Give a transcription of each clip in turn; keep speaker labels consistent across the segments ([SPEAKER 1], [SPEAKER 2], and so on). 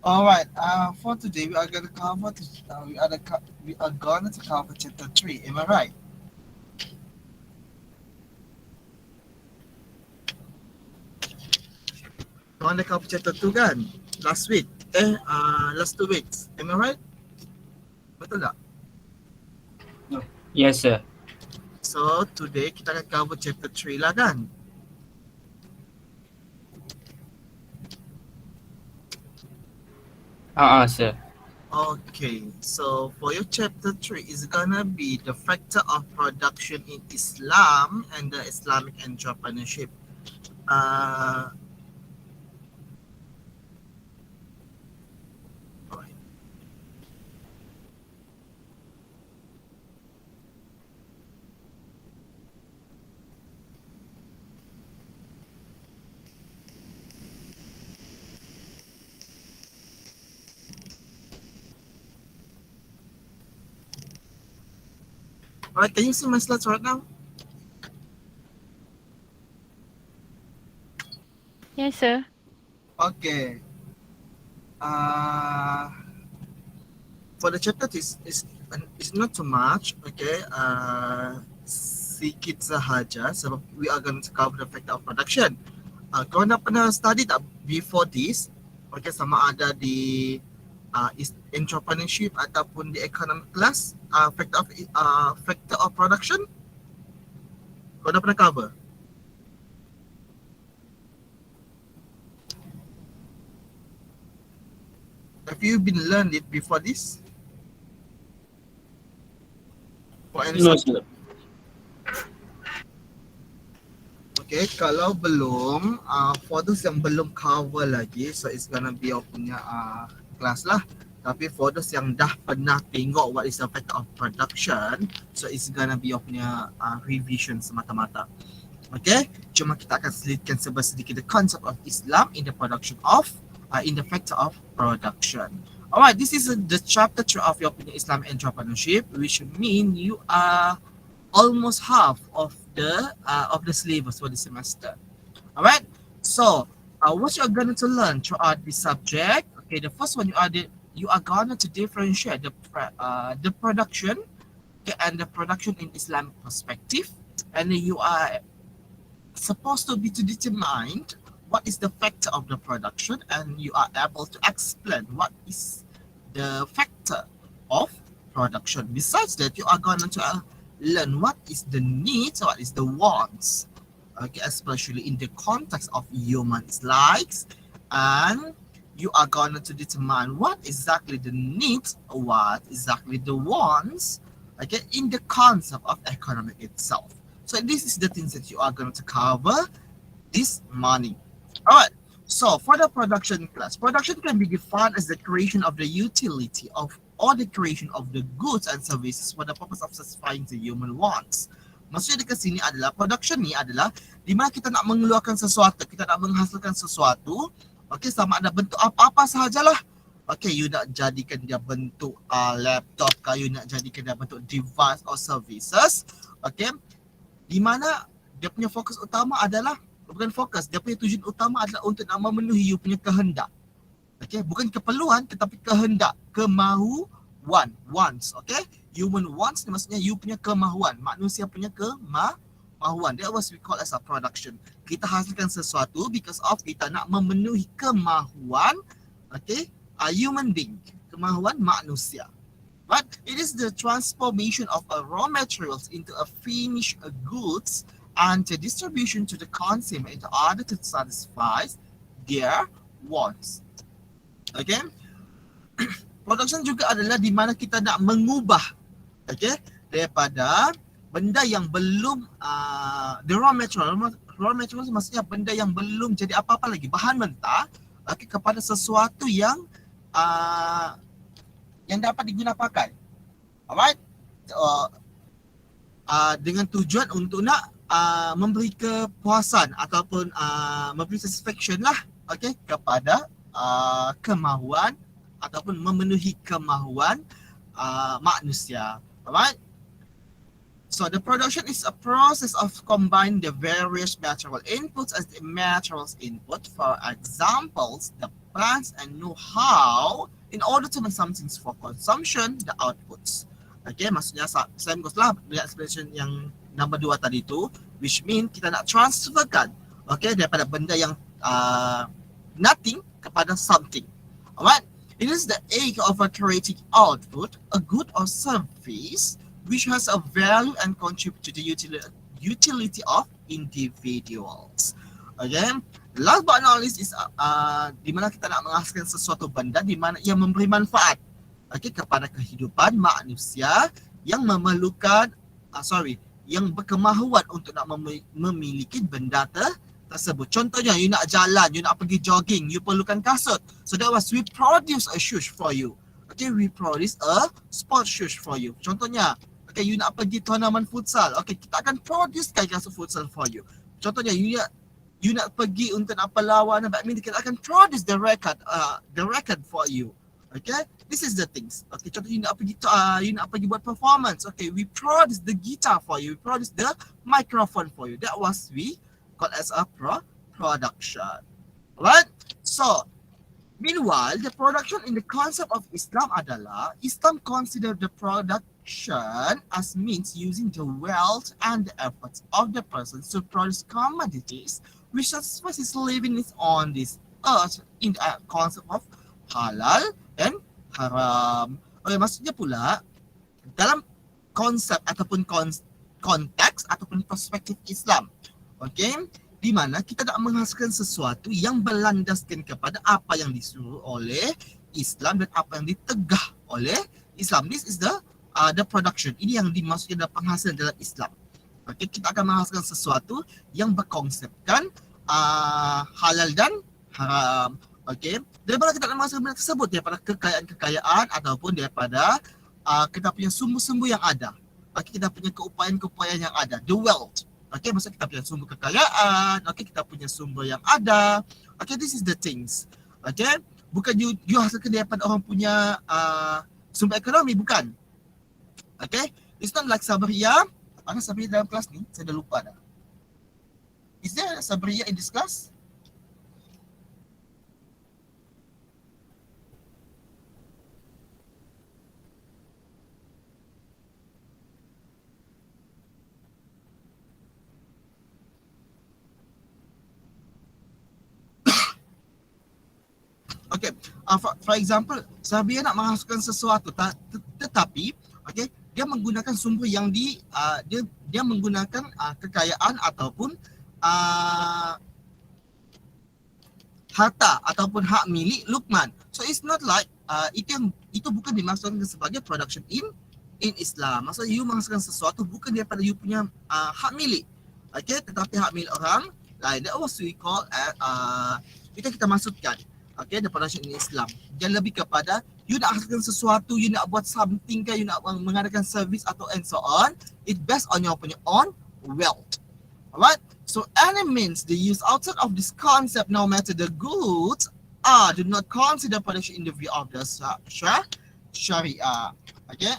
[SPEAKER 1] All right. For today, we are going to cover. We are going to cover chapter 3. Am I right? Going to cover chapter 2 kan? Last week. Last 2 weeks. Am I right? Betul tak?
[SPEAKER 2] Yes, sir.
[SPEAKER 1] So today kita akan cover chapter 3 lah kan?
[SPEAKER 2] Sir.
[SPEAKER 1] Okay. So for your chapter 3 is gonna be the factor of production in Islam and the Islamic entrepreneurship. Uh, alright. Alright, can you see my slides right now?
[SPEAKER 3] Yes, sir.
[SPEAKER 1] Okay. For the chapter is not too much. Okay. Sikit sahaja sebab we are going to cover the factor of production. Kau dah pernah study tak before this? Okay, sama ada di entrepreneurship ataupun di economic class, factor of production. Kau dah pernah cover? Have you been learned it before this? For any
[SPEAKER 2] No,
[SPEAKER 1] subject?
[SPEAKER 2] sir.
[SPEAKER 1] Okay, kalau belum, for those yang belum cover lagi, so it's gonna be your punya kelas lah. Tapi for those yang dah pernah tengok what is the factor of production, so it's gonna be your punya revision semata-mata. Okay, cuma kita akan selitkan sedikit the concept of Islam in the production of, in the factor of production. Alright, this is the chapter 2 of your punya Islam entrepreneurship, which mean you are almost half of the syllabus for the semester. All right. So what you are going to learn throughout this subject? Okay, the first one you are going to differentiate the production, okay, and the production in Islamic perspective, and you are supposed to be to determine what is the factor of the production, and you are able to explain what is the factor of production. Besides that, you are going to learn what is the needs, what is the wants, okay, especially in the context of human likes, and you are going to determine what exactly the needs, what exactly the wants, okay, in the concept of economic itself. So this is the things that you are going to cover this morning. All right. So for the production class, production can be defined as the creation of the utility of or the creation of the goods and services for the purpose of satisfying the human wants. Maksudnya dekat sini adalah production ni adalah di mana kita nak mengeluarkan sesuatu, kita nak menghasilkan sesuatu, okay, sama ada bentuk apa-apa sahajalah. Okay, you nak jadikan dia bentuk laptop, you nak jadikan dia bentuk device or services, okay, di mana dia punya fokus utama adalah, bukan fokus, dia punya tujuan utama adalah untuk nak memenuhi you punya kehendak. Okay, bukan keperluan tetapi kehendak, kemahuan, wants, okay? Human wants ni maksudnya you punya kemahuan, manusia punya kemahuan. That was we call as a production. Kita hasilkan sesuatu because of kita nak memenuhi kemahuan, okay, a human being, kemahuan manusia. But it is the transformation of a raw materials into a finished goods and the distribution to the consumer in order to satisfy their wants. Okay, production juga adalah di mana kita nak mengubah, okay, daripada benda yang belum the raw materials maksudnya benda yang belum jadi apa-apa lagi, bahan mentah, okay, kepada sesuatu yang dapat digunakan pakai. Alright, dengan tujuan untuk nak memberi kepuasan ataupun memberi satisfaction lah, okay, kepada kemahuan ataupun memenuhi kemahuan manusia. Alright. So the production is a process of combining the various material inputs as the materials input. For examples, the plans and know how in order to make something for consumption, the outputs. Okay, maksudnya same goes lah dengan explanation yang nombor 2 tadi tu, which mean kita nak transferkan, okay, daripada benda yang nothing kepada something. Alright, it is the aim of a creating output, a good or service which has a value and contribute to the utility of individuals. Okay, last but not least is di mana kita nak menghasilkan sesuatu benda di mana ia memberi manfaat, okay, kepada kehidupan manusia yang memerlukan yang berkemahuan untuk nak memiliki benda tersebut. Contohnya, you nak jalan, you nak pergi jogging, you perlukan kasut. So that was we produce a shoes for you. Okay, we produce a sport shoes for you. Contohnya, okay, you nak pergi tournament futsal. Okay, kita akan produce kasut futsal for you. Contohnya, you nak pergi untuk nak perlawanan badminton, kita akan produce the record for you. Okay, this is the things. Okay, contoh you nak pergi buat performance. Okay, we produce the guitar for you. We produce the microphone for you. That was we call as a production. Right? So, meanwhile, the production in the concept of Islam adalah Islam consider the production as means using the wealth and the efforts of the person to produce commodities which satisfies his living needs on this earth in the concept of halal and haram. Okay, maksudnya pula dalam konsep ataupun konteks ataupun perspektif Islam, okay, di mana kita nak menghasilkan sesuatu yang berlandaskan kepada apa yang disuruh oleh Islam dan apa yang ditegah oleh Islam. This is the production. Ini yang dimaksudkan dalam penghasilan dalam Islam. Okay, kita akan menghasilkan sesuatu yang berkonsepkan halal dan haram. Okay, daripada kita nak menghasilkan benda tersebut, daripada kekayaan ataupun daripada kita punya sumber-sumber yang ada. Okay, kita punya keupayaan-keupayaan yang ada, the wealth. Okay, maksudnya kita punya sumber kekayaan, okay, kita punya sumber yang ada. Okay, this is the things. Okay, bukan you hasilkan daripada orang punya sumber ekonomi, bukan. Okay, it's not like Sabriyah. Ada Sabriyah dalam kelas ni? Saya dah lupa dah. Is there Sabriyah in this class? Okay, for example, Sabriyah nak menghasilkan sesuatu, tetapi okay, dia menggunakan sumber yang dia menggunakan kekayaan ataupun harta ataupun hak milik Luqman. So it's not like itu bukan dimaksudkan sebagai production in Islam. Maksudnya you menghasilkan sesuatu bukan daripada you punya hak milik, okay, tetapi hak milik orang lain. That was we call itu kita maksudkan, okay, the production in Islam. Dia lebih kepada you nak hasilkan sesuatu, you nak buat something kan, you nak mengadakan service atau and so on. It based on your punya own wealth. Alright? So any means the use outside of this concept, no matter the goods, do not consider production in the view of the Sharia. Okay?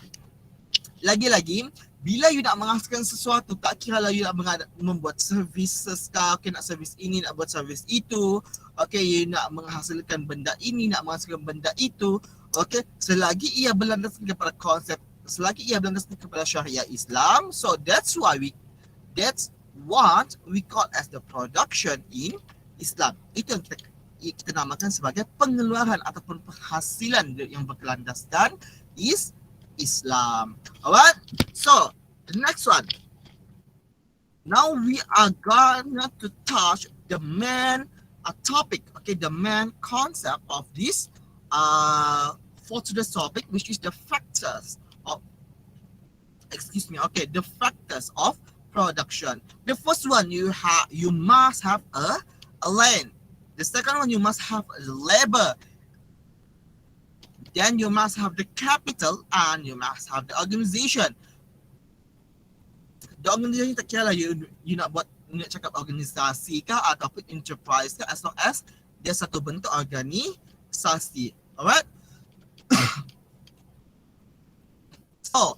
[SPEAKER 1] Lagi-lagi, bila you nak menghasilkan sesuatu, tak kira lah you nak membuat services kah, okay, nak servis ini, nak buat servis itu, okay, you nak menghasilkan benda ini, nak menghasilkan benda itu, okay, selagi ia berlandaskan kepada konsep, selagi ia berlandaskan kepada syariah Islam, so that's what we call as the production in Islam. Itu yang kita namakan sebagai pengeluaran ataupun penghasilan yang berlandaskan Islam. Alright, so the next one. Now we are going to touch the main topic, okay, the main concept of this for today's topic, which is the factors of, the factors of production. The first one, you must have a land. The second one, you must have labor. Then you must have the capital and you must have the organization. The organization tak kira lah you nak cakap organisasi kah ataupun enterprise kah, as long as dia satu bentuk organisasi. Alright? So,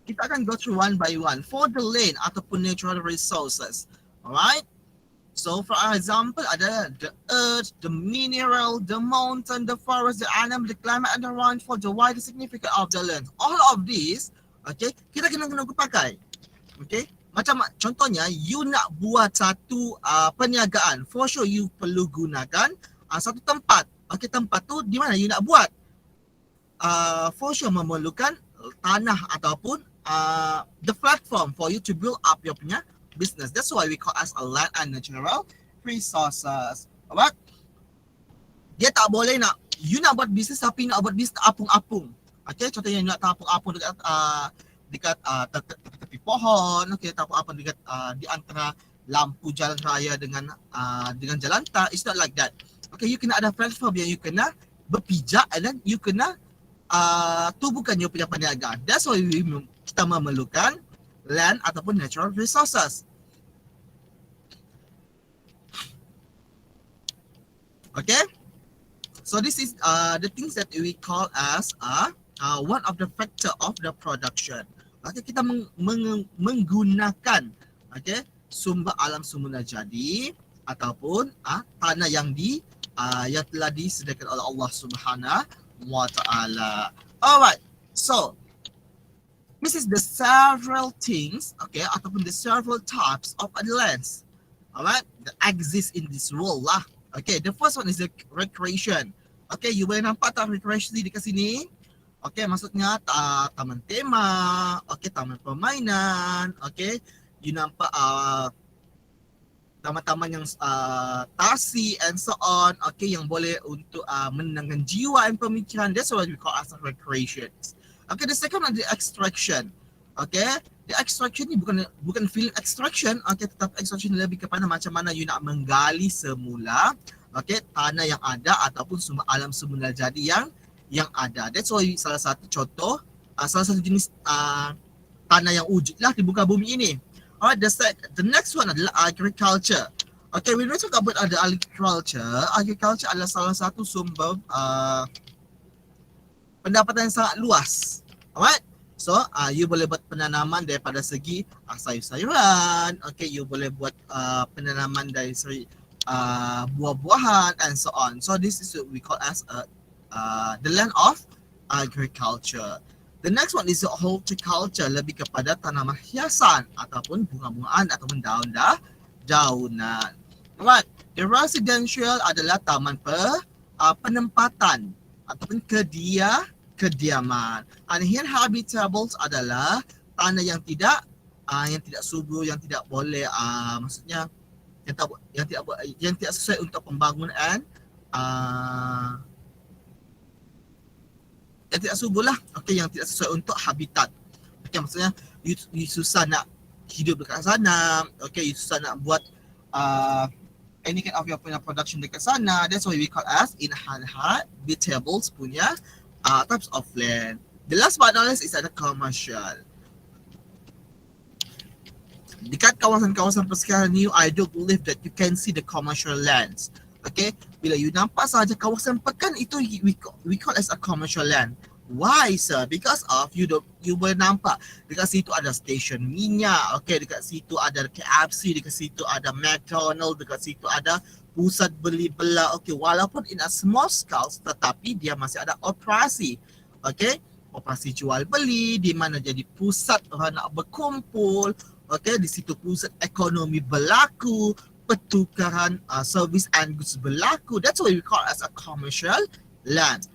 [SPEAKER 1] kita akan go through one by one. For the land ataupun natural resources. Alright? So for example, ada the earth, the mineral, the mountain, the forest, the animal, the climate, and the rainfall, the wider significance of the land. All of these, okay, kita kena pakai. Okay, macam contohnya, you nak buat satu perniagaan, for sure you perlu gunakan satu tempat. Okay, tempat tu di mana you nak buat. For sure memerlukan tanah ataupun the platform for you to build up your punya business. That's why we call as a land and natural resources. Alright? Dia tak boleh you nak buat bisnes tapi nak buat bisnes apung-apung. Okay, contohnya you nak apung-apung dekat tepi pohon, okay, apung-apung dekat di antara lampu jalan raya dengan jalan tar. It's not like that. Okay, you kena ada platform yang you kena berpijak, and then you kena tubuhkan you punya perniagaan. That's why kita memerlukan land ataupun natural resources. Okay, so this is the things that we call as one of the factor of the production. Okay, kita menggunakan sumber alam semula jadi ataupun tanah yang telah disediakan oleh Allah Subhanahu wa Ta'ala. Alright, so this is the several things, ataupun the several types of lands, alright, that exist in this world lah. Okay, the first one is the recreation. Okay, you boleh nampak tak recreation dekat sini? Okay, maksudnya taman tema, taman permainan, you nampak taman-taman yang tasi and so on, yang boleh untuk menenangkan jiwa dan pemikiran. That's what we call as recreation. Okay, the second one is the extraction. Okay, the extraction ni bukan field extraction, tetapi extraction lebih kepada macam mana you nak menggali semula, tanah yang ada ataupun sumber alam semula jadi yang ada. That's why salah satu contoh, salah satu jenis tanah yang wujud lah di muka bumi ini. Alright, the next one adalah agriculture. Okay, when we talk about agriculture adalah salah satu sumber pendapatan yang sangat luas. Alright, so you boleh buat penanaman daripada segi sayur-sayuran. Okay, you boleh buat penanaman dari segi buah-buahan and so on. So this is what we call as the land of agriculture. The next one is horticulture, lebih kepada tanaman hiasan ataupun bunga-bungaan ataupun daunan. Alright, the residential adalah taman penempatan ataupun kediaman. And here habitables adalah tanah yang tidak subur, yang tidak boleh maksudnya yang tidak sesuai untuk pembangunan yang tidak subur lah, yang tidak sesuai untuk habitat. Maksudnya you susah nak hidup dekat sana, you susah nak buat any kind of your punya production dekat sana. That's why we call as inhabitables punya types of land. The last but not least is ada commercial. Dekat kawasan-kawasan persekitaran ni, I do believe that you can see the commercial lands. Okay, bila you nampak sahaja kawasan pekan itu, we call as a commercial land. Why, sir? Because of you boleh nampak dekat situ ada stesen minyak, dekat situ ada KFC, dekat situ ada McDonald, dekat situ ada pusat beli belah. Walaupun in a small scale, tetapi dia masih ada operasi. Operasi jual beli di mana jadi pusat orang nak berkumpul. Di situ pusat ekonomi berlaku, pertukaran service and goods berlaku. That's why we call as a commercial land.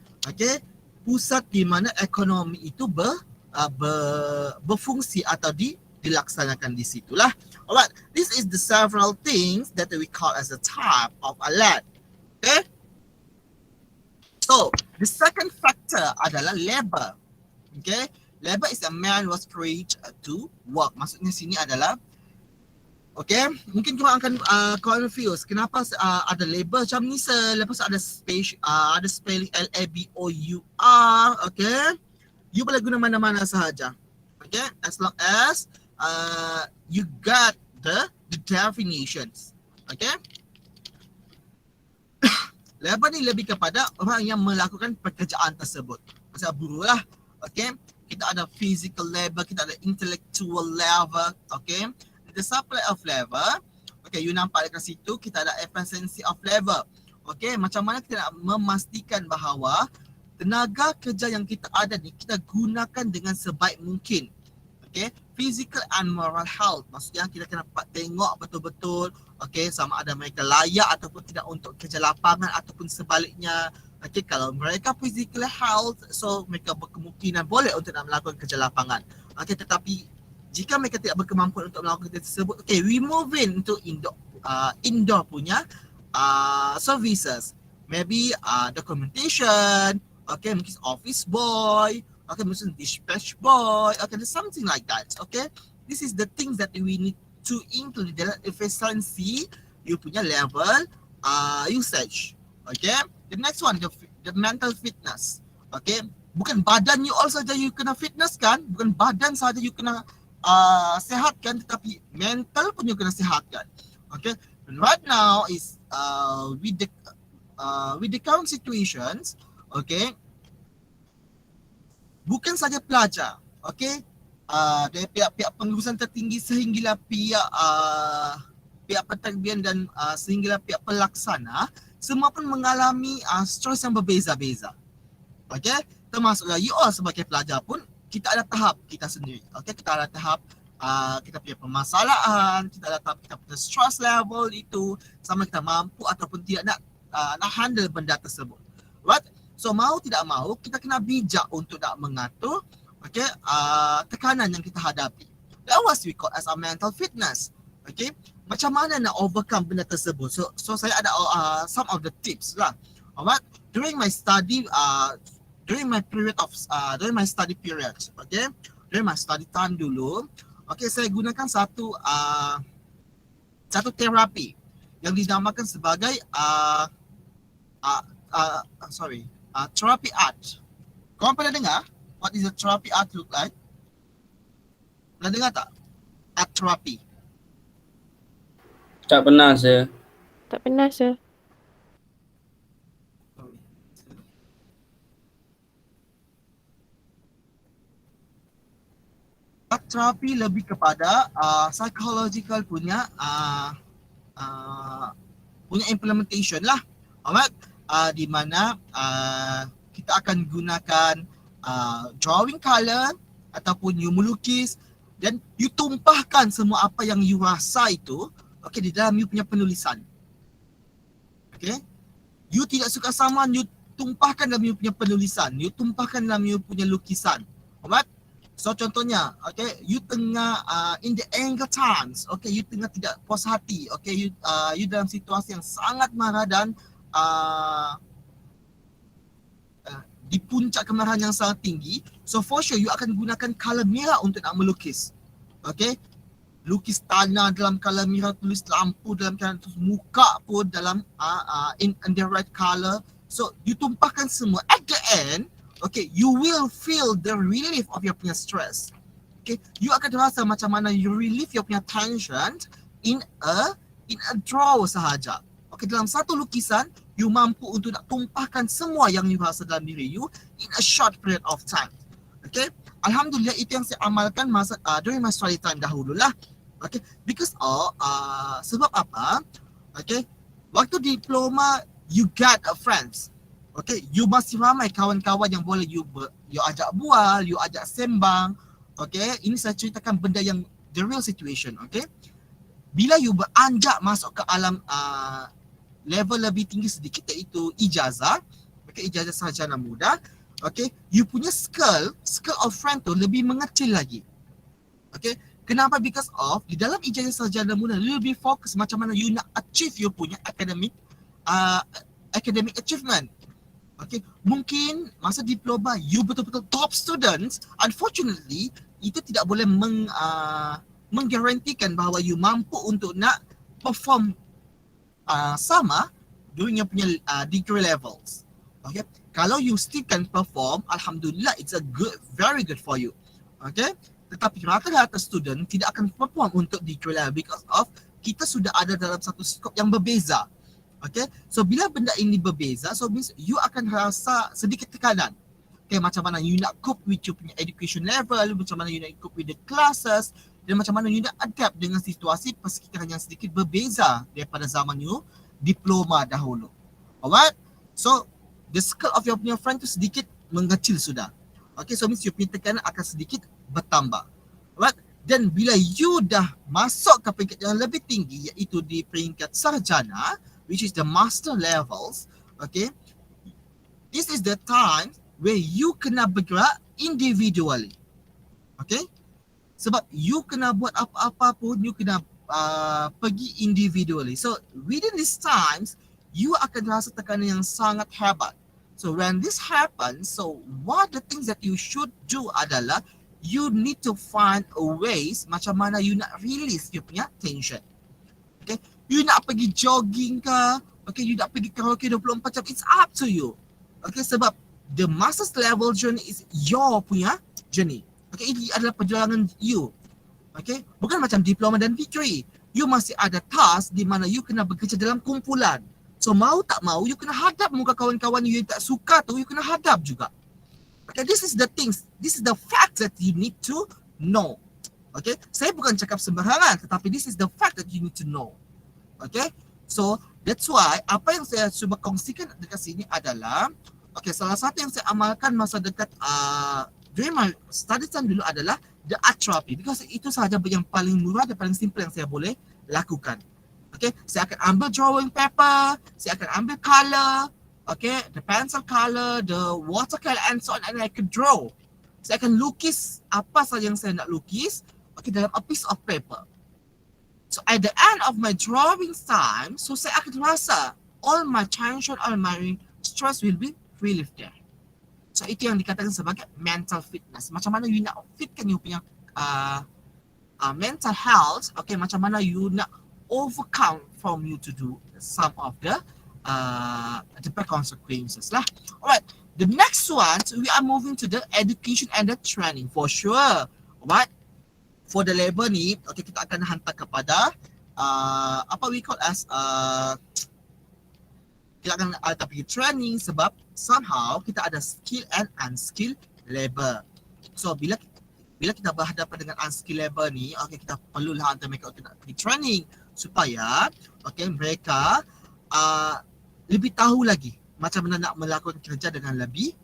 [SPEAKER 1] Pusat di mana ekonomi itu berfungsi atau dilaksanakan di situlah. Alright, this is the several things that we call as a type of a land. So the second factor adalah labor. Labor is a man was created to work. Maksudnya sini adalah mungkin korang akan confuse kenapa ada labor macam ni, lepas ada spelling L-A-B-O-U-R. You boleh guna mana-mana sahaja. As long as you got the definitions. Labor ni lebih kepada orang yang melakukan pekerjaan tersebut. Macam buruh lah. Kita ada physical labor, kita ada intellectual labor. The supply of labor, Okay, you nampak dekat situ kita ada efficiency of labor. Okay, macam mana kita nak memastikan bahawa tenaga kerja yang kita ada ni kita gunakan dengan sebaik mungkin. Okay, physical and moral health, maksudnya kita kena tengok betul-betul, okay, sama ada mereka layak ataupun tidak untuk kerja lapangan ataupun sebaliknya. Okay, kalau mereka physical health, so mereka berkemungkinan boleh untuk nak melakukan kerja lapangan. Okay, tetapi jika mereka tidak berkemampuan untuk melakukan kerja tersebut, okay, we move in to indoor punya services. Maybe documentation, okay, mungkin office boy, okay, mungkin dispatch boy, okay, there's something like that, okay. This is the things that we need to include dalam efficiency you punya level usage, okay. The next one, the mental fitness, okay. Bukan badan you all saja you kena fitness kan, bukan badan saja you kena sehatkan, tetapi mental pun you kena sehatkan, okay. And right now is with the current situations, okay, bukan saja pelajar, okay, dari pihak-pihak pengurusan tertinggi sehinggalah pihak pentadbiran dan sehinggalah pihak pelaksana, semua pun mengalami stres yang berbeza-beza, okay. Termasuklah you all sebagai pelajar pun, kita ada tahap kita sendiri, okay. Kita ada tahap kita punya permasalahan, kita ada tahap kita punya stress level itu, sama kita mampu ataupun tidak nak handle benda tersebut, right. So mau tidak mau kita kena bijak untuk nak mengatur, okay, tekanan yang kita hadapi. That was we call as a mental fitness, okay. Macam mana nak overcome benda tersebut? So saya ada some of the tips lah. Alright, during my study during my study period, okay, during my study time dulu, okay, saya gunakan satu terapi yang dinamakan sebagai therapy art. Korang pernah dengar what is a therapy art look like? Pernah dengar tak? Art therapy.
[SPEAKER 2] Tak pernah saya.
[SPEAKER 3] Tak pernah sir.
[SPEAKER 1] Art therapy lebih kepada psychological punya implementation lah. Alright, di mana kita akan gunakan drawing color ataupun you melukis dan you tumpahkan semua apa yang you rasa itu, okay, di dalam you punya penulisan. Okay, you tidak suka saman, you tumpahkan dalam you punya penulisan, you tumpahkan dalam you punya lukisan. Alright, so contohnya, okay, you tengah in the anger times, okay, you tengah tidak puas hati, okay, you dalam situasi yang sangat marah dan di puncak kemarahan yang sangat tinggi, so for sure you akan gunakan color merah untuk nak melukis, okay. Lukis tanah dalam color merah, tulis lampu dalam color, terus muka pun dalam in the red color. So you tumpahkan semua. At the end, okay, you will feel the relief of your punya stress. Okay, you akan rasa macam mana you relieve your punya tension in a draw sahaja. Okay, dalam satu lukisan, you mampu untuk nak tumpahkan semua yang you rasa dalam diri you in a short period of time. Okay, Alhamdulillah itu yang saya amalkan masa during my study time dahulu lah. Okay, because sebab apa? Okay, waktu diploma you got friends. Okay, you masih ramai kawan-kawan yang boleh you ajak bual, you ajak sembang. Okay, ini saya ceritakan benda yang the real situation. Okay, bila you beranjak masuk ke alam level lebih tinggi sedikit, iaitu ijazah, okay, ijazah sarjana muda, okay, you punya skill of friend tu lebih mengecil lagi. Okay, kenapa? Because of di dalam ijazah sarjana muda you lebih fokus macam mana you nak achieve you punya academic achievement. Okay, mungkin masa diploma you betul-betul top students, unfortunately itu tidak boleh menggarantikan bahawa you mampu untuk nak perform sama during your punya degree levels. Okay, kalau you still can perform, alhamdulillah, it's a very good for you. Okay, tetapi rata-rata student tidak akan perform untuk degree level because of kita sudah ada dalam satu skop yang berbeza. Okay, so bila benda ini berbeza, so means you akan rasa sedikit tekanan. Okay, macam mana you nak cope with your punya education level, macam mana you nak cope with the classes, dan macam mana you nak adapt dengan situasi persekitaran yang sedikit berbeza daripada zaman you diploma dahulu. Alright? So, the circle of your punya friend tu sedikit mengecil sudah. Okay, so means you punya tekanan akan sedikit bertambah. Alright? Dan bila you dah masuk ke peringkat yang lebih tinggi, iaitu di peringkat sarjana, which is the master levels, okay, this is the time where you kena bergerak individually. Okay? Sebab you kena buat apa-apa pun, you kena pergi individually. So, within these times, you akan rasa tekanan yang sangat hebat. So, when this happens, so what the things that you should do adalah, you need to find a ways macam mana you nak release you punya tension. Okay? You nak pergi jogging ke, okay, you nak pergi karaoke 24 jam, it's up to you. Okay, sebab the master's level journey is your punya journey. Okay, ini adalah perjalanan you. Okay, bukan macam diploma dan degree. You masih ada task di mana you kena bekerja dalam kumpulan. So mau tak mau, you kena hadap muka kawan-kawan you yang tak suka tu, you kena hadap juga. Okay, this is the things, this is the fact that you need to know. Okay, saya bukan cakap sembarangan, tetapi this is the fact that you need to know. Okay, so that's why apa yang saya cuba kongsikan dekat sini adalah, okay, salah satu yang saya amalkan masa dekat during my study time dulu adalah the art therapy, because itu sahaja yang paling murah dan paling simple yang saya boleh lakukan. Okay, saya akan ambil drawing paper, saya akan ambil color, okay, the pencil color, the watercolor and so on, and I can draw. Saya akan lukis apa sahaja yang saya nak lukis, okay, dalam a piece of paper. So at the end of my drawing time, so saya akan rasa all my tension, all my stress will be relieved there. So itu yang dikatakan sebagai mental fitness. Macam mana you nak fitkan you punya mental health, okay, macam mana you nak overcome from you to do some of the bad consequences lah. Alright, the next one, so we are moving to the education and the training for sure. Alright, for the labor ni, okay, kita akan hantar kepada apa we call as kita akan pergi training sebab somehow kita ada skill and unskilled labor. So bila kita berhadapan dengan unskilled labor ni, okay, kita perlulah hantar mereka untuk nak pergi training supaya okay, mereka lebih tahu lagi macam mana nak melakukan kerja dengan lebih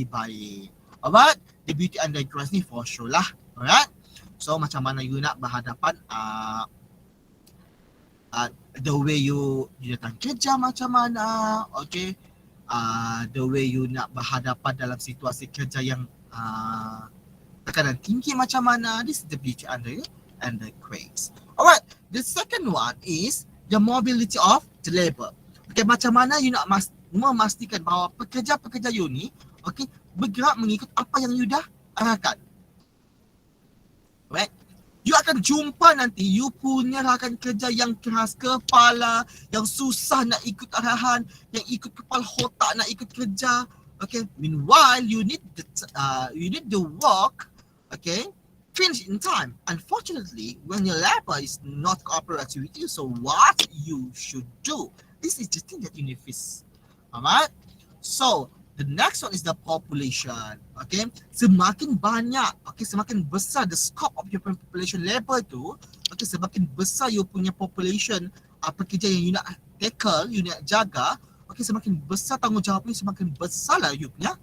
[SPEAKER 1] baik. Alright, the beauty and the grace ni for sure lah. Alright, so macam mana you nak berhadapan the way you datang kerja macam mana, okay, the way you nak berhadapan dalam situasi kerja yang tekanan tinggi macam mana. This is the beauty and the grace. Alright, the second one is the mobility of the labor. Okay, macam mana you nak memastikan bahawa pekerja-pekerja you ni, okay, bergerak mengikut apa yang you dah arahkan. Right? You akan jumpa nanti you punya rakan kerja yang keras kepala, yang susah nak ikut arahan, yang ikut kepala otak nak ikut kerja. Okay, meanwhile you need the work, okay, finish in time. Unfortunately, when your labor is not cooperative with you, so what you should do? This is the thing that you need to face. Alright? So, the next one is the population. Okay? Semakin banyak, okay, semakin besar the scope of your population labor tu, okay, semakin besar you punya population pekerja yang you nak tackle, you nak jaga, okay, semakin besar tanggungjawab you, semakin besar lah you punya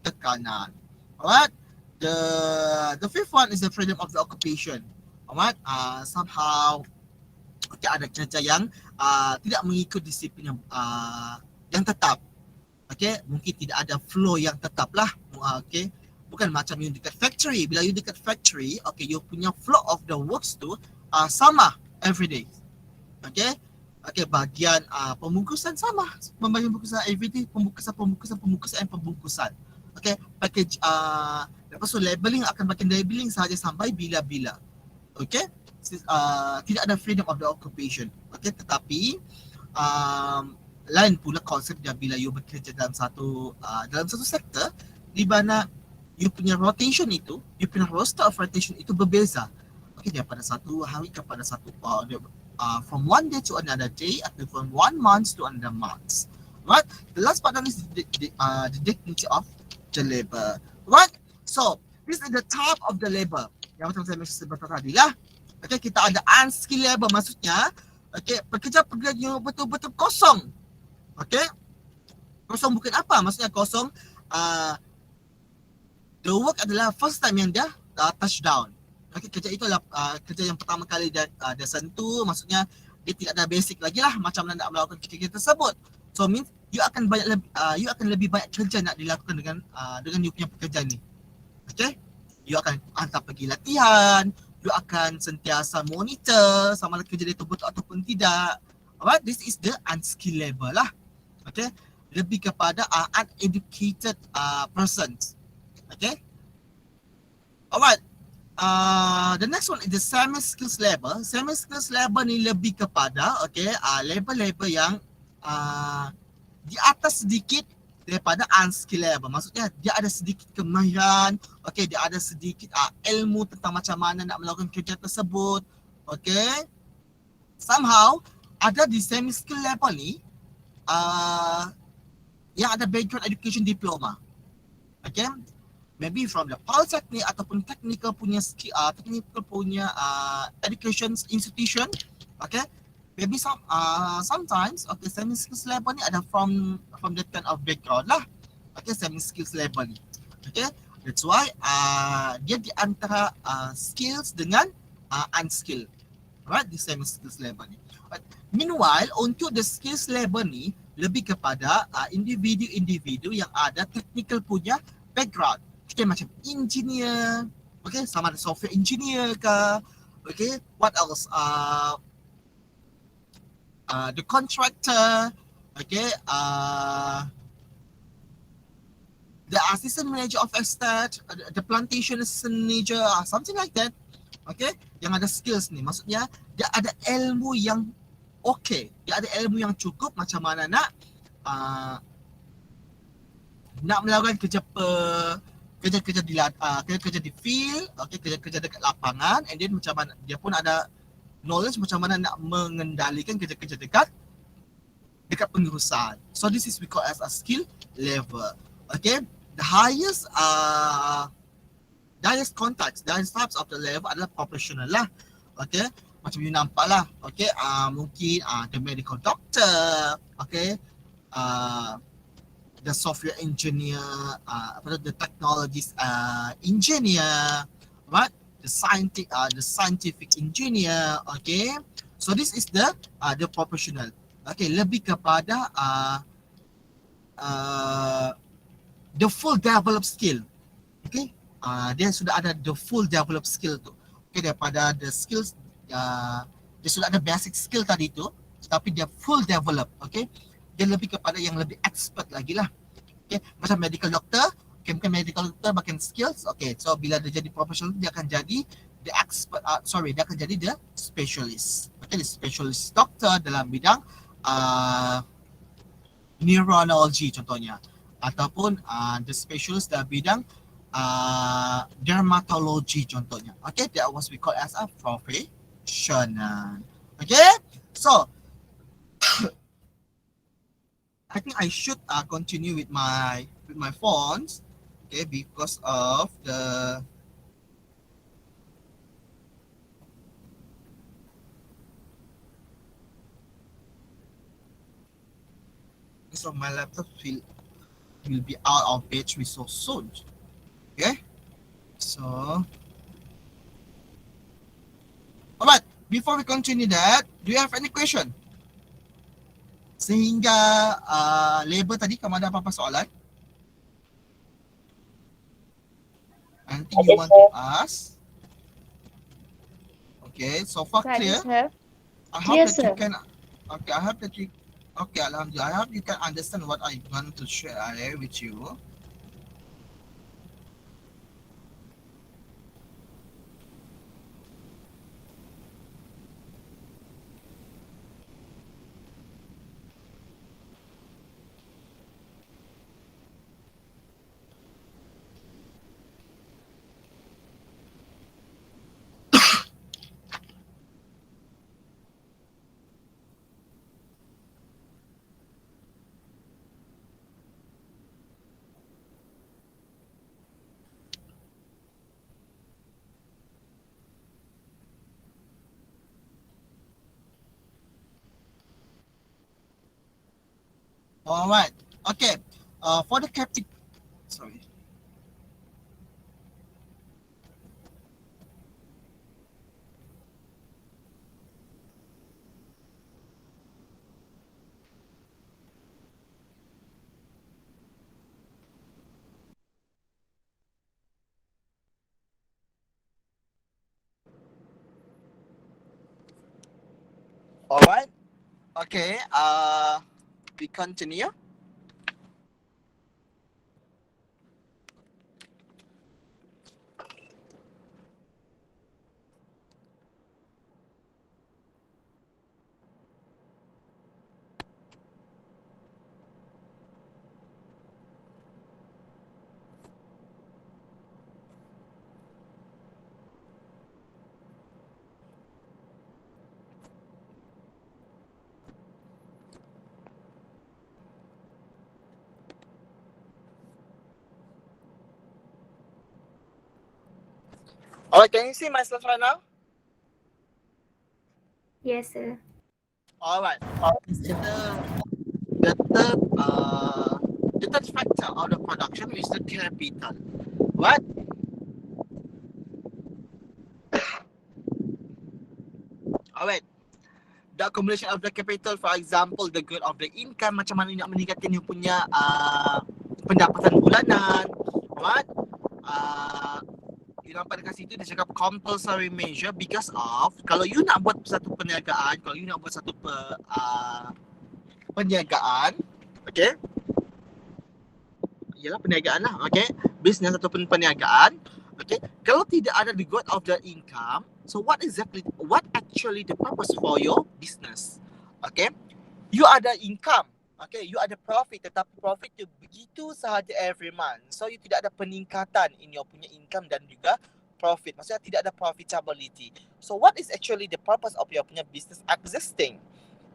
[SPEAKER 1] tekanan. Alright? The fifth one is the freedom of the occupation. Alright? Somehow okay, ada kerja yang tidak mengikut disiplin yang tetap. Okay, mungkin tidak ada flow yang tetap lah. Okay, bukan macam you dekat factory. Bila you dekat factory, okay, you punya flow of the works tu sama every day. Okay, okay, bagian pembungkusan sama, pembagian pembungkusan everyday, pembungkusan. Okay, package lepas tu labeling akan bagian labeling sahaja sampai bila-bila. Okay, tidak ada freedom of the occupation. Okay, tetapi lain pula konsep dia bila you bekerja dalam satu sektor di mana you punya rotation itu, you punya roster of rotation itu berbeza. Okay, daripada satu hari kepada satu from one day to another day, atau from one month to another month. Right? The last part is the dignity of the labor. Right? So this is the type of the labor. yang macam saya mention sebentar tadi lah. Okay, kita ada unskilled labor, maksudnya okay, pekerja-pekerja yang betul-betul kosong. Okay, kosong bukan apa, maksudnya kosong the work adalah first time yang dia touchdown. Okay, kerja itu adalah kerja yang pertama kali dia sentuh, maksudnya dia tidak ada basic lagi lah macam mana nak melakukan kerja tersebut. So means you akan lebih banyak kerja nak dilakukan dengan you punya pekerjaan ni. Okay, you akan hantar pergi latihan, you akan sentiasa monitor sama ada kerja dia betul ataupun tidak. Alright, this is the unskilled labor lah. Okay, lebih kepada uneducated persons. Okay, alright. The next one is the semi-skills labor. Semi-skills labor ni lebih kepada labor-labor yang di atas sedikit daripada unskilled labor. Maksudnya dia ada sedikit kemahiran, okay, dia ada sedikit ilmu tentang macam mana nak melakukan kerja tersebut. Okay, somehow ada di semi-skilled labor ni yang ada background education diploma. Okay, maybe from the polytechnic ataupun technical punya education institution. Okay, maybe sometimes semi skills labor ni ada from that kind of background lah. Okay, semi skills labor ni. Okay, that's why dia di antara skills dengan unskilled. Alright, di semi skills labor ni. Meanwhile, untuk the skills labor ni lebih kepada individu-individu yang ada technical punya background. Okay, macam engineer, okay, sama ada software engineer ke, okay, what else? The contractor, okay, the assistant manager of estate, the plantation assistant manager, something like that. Okay, yang ada skills ni, maksudnya dia ada ilmu yang okay, dia ada ilmu yang cukup macam mana nak melakukan kerja-kerja di field, okay, kerja-kerja dekat lapangan, and then macam mana dia pun ada knowledge macam mana nak mengendalikan kerja-kerja dekat pengurusan. So this is we call as a skill level. Okay, the highest context, the highest types of the level adalah professional lah. Okay, macam you nampak lah. Okay, mungkin the medical doctor, okay, the software engineer, the technologies engineer, right? The scientific engineer, okay. So this is the professional. Okay, lebih kepada the full developed skill. Okay, dia sudah ada the full developed skill tu. Okay, daripada the skills, dia sudah ada basic skill tadi tu, tapi dia full develop. Okay, dia lebih kepada yang lebih expert lagi lah. Okay, macam medical doctor, okay, mungkin medical doctor makin skills. Okay, so bila dia jadi professional, dia akan jadi the expert, dia akan jadi the specialist. Okay, the specialist doctor dalam bidang neurology contohnya, ataupun the specialist dalam bidang dermatology contohnya. Okay, that was we call as a professional. Okay, so I think I should continue with my phones, okay, because of the so my laptop will be out of battery so soon. Okay, so alright, before we continue that, do you have any question? Sehingga labor tadi, kamu ada apa-apa soalan? Anything you want to ask? Okay, so far clear. I hope that you can. Okay, I hope that you. Okay, Alhamdulillah. I hope you can understand what I want to share with you. Alright. Okay. For the capital, sorry. Alright. Okay. We continue. Alright. Can you see myself right now?
[SPEAKER 2] Yes, sir.
[SPEAKER 1] Alright. The third factor of the production is the capital. What? Alright. The accumulation of the capital, for example, the growth of the income, macam mana nak meningkatkan you punya pendapatan bulanan. What? You nampak dekat situ dia cakap compulsory measure because of kalau you nak buat satu perniagaan, kalau you nak buat satu perniagaan, okay? Ialah perniagaan lah, okay? Business ataupun perniagaan, okay? Kalau tidak ada the growth of the income, so what actually the purpose for your business? Okay? You ada income, okay? You ada profit, tetapi profit tu begitu sahaja every month. So you tidak ada peningkatan in your punya income dan juga profit. Maksudnya tidak ada profitability. So what is actually the purpose of your punya business existing?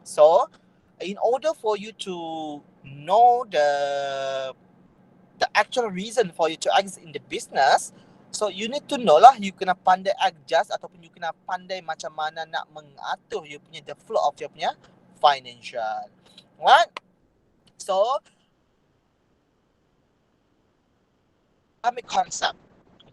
[SPEAKER 1] So in order for you to know the actual reason for you to exist in the business, so you need to know lah, you kena pandai adjust ataupun you kena pandai macam mana nak mengatur you punya the flow of your punya financial. Right? So economic concept,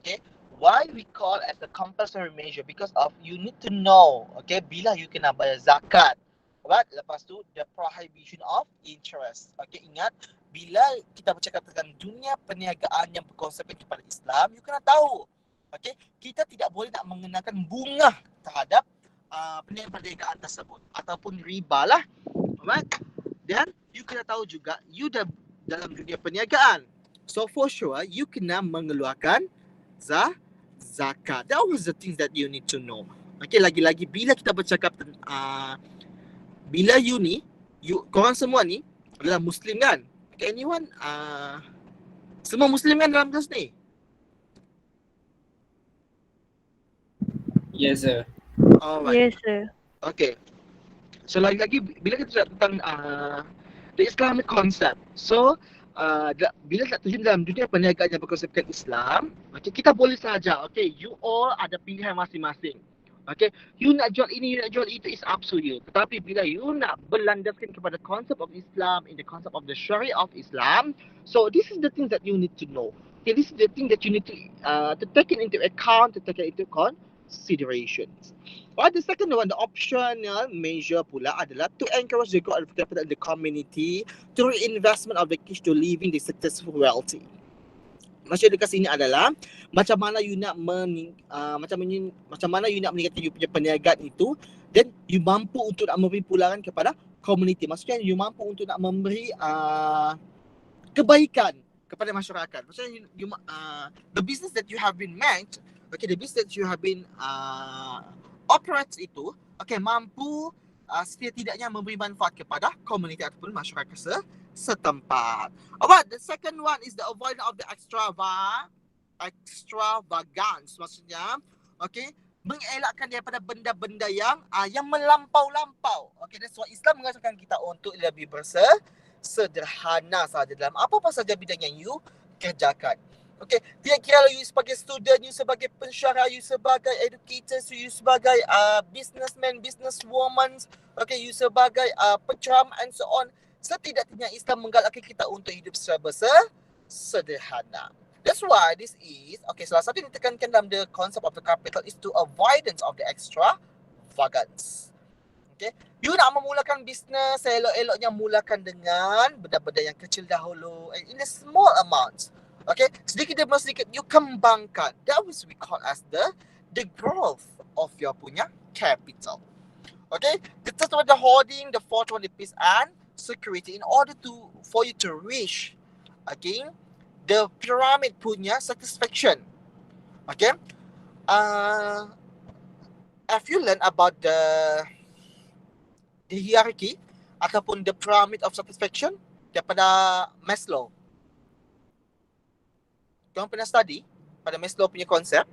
[SPEAKER 1] okay? Why we call as a compulsory measure? Because of you need to know, okay, bila you kena bayar zakat, right? Lepas tu the prohibition of interest, okay? Ingat, bila kita bercakap tentang dunia perniagaan yang berkonsepkan kepada Islam, you kena tahu, okay, kita tidak boleh nak mengenakan bunga terhadap perniagaan tersebut ataupun riba lah, right? Dan you kena tahu juga you dalam dunia perniagaan, so for sure you kena mengeluarkan zakat. That was the things that you need to know. Okay, lagi-lagi bila kita bercakap bila you ni, korang semua ni adalah Muslim kan? Okay, anyone semua Muslim kan dalam kelas ni?
[SPEAKER 3] Yes, sir.
[SPEAKER 1] Alright.
[SPEAKER 2] Yes, sir.
[SPEAKER 1] Okay. So lagi-lagi bila kita cakap tentang the Islamic concept, so bila tak terjun dalam dunia perniagaan yang berkonsepkan Islam, okay, kita boleh saja, okay, you all ada pilihan masing-masing. Okay, you nak jual ini, you nak jual itu, is up to you. Tetapi bila you nak berlandaskan kepada konsep of Islam, in the concept of the Sharia of Islam, so this is the thing that you need to know. Okay, this is the thing that you need to take it into account, to take it into considerations. Well, the second one, the optional measure pula adalah to encourage the growth of capital in the community through reinvestment of the cash to living the successful wealthy. Maksud dekat sini adalah macam mana you nak macam mana you nak meningkatkan you punya perniagaan itu, dan you mampu untuk nak memberi pulangan kepada community. Maksudnya you mampu untuk nak memberi kebaikan kepada masyarakat. Maksudnya the business that you have been made, okay, the business that you have been operates itu, okay, mampu setidaknya memberi manfaat kepada komuniti ataupun masyarakat setempat. Alright, the second one is the avoidance of the extravagance. Maksudnya, okay, mengelakkan daripada benda-benda yang melampau-lampau. Okay, that's why Islam mengajarkan kita untuk lebih bersederhana sahaja dalam apa-apa sahaja bidang yang you kerjakan. Okay, tidak kira you sebagai student, you sebagai pensyarah, you sebagai educator, you sebagai businessman, businesswoman, okay, you sebagai penceramah and so on. Setidak-tidaknya Islam menggalakkan kita untuk hidup secara sederhana. That's why this is, okay, salah satu yang ditekankan dalam the concept of the capital is to avoidance of the extravagance. Okay, you nak memulakan bisnes, elok-eloknya mulakan dengan benda-benda yang kecil dahulu, in a small amounts. Okay, sedikit demi sedikit you kembangkan. That was we call as the growth of your punya capital. Okay, the third one, the hoarding, the fourth one, the peace and security, in order for you to reach again the pyramid punya satisfaction. Okay, have you learned about the hierarchy ataupun the pyramid of satisfaction daripada Maslow? Korang pernah study pada Maslow punya konsep?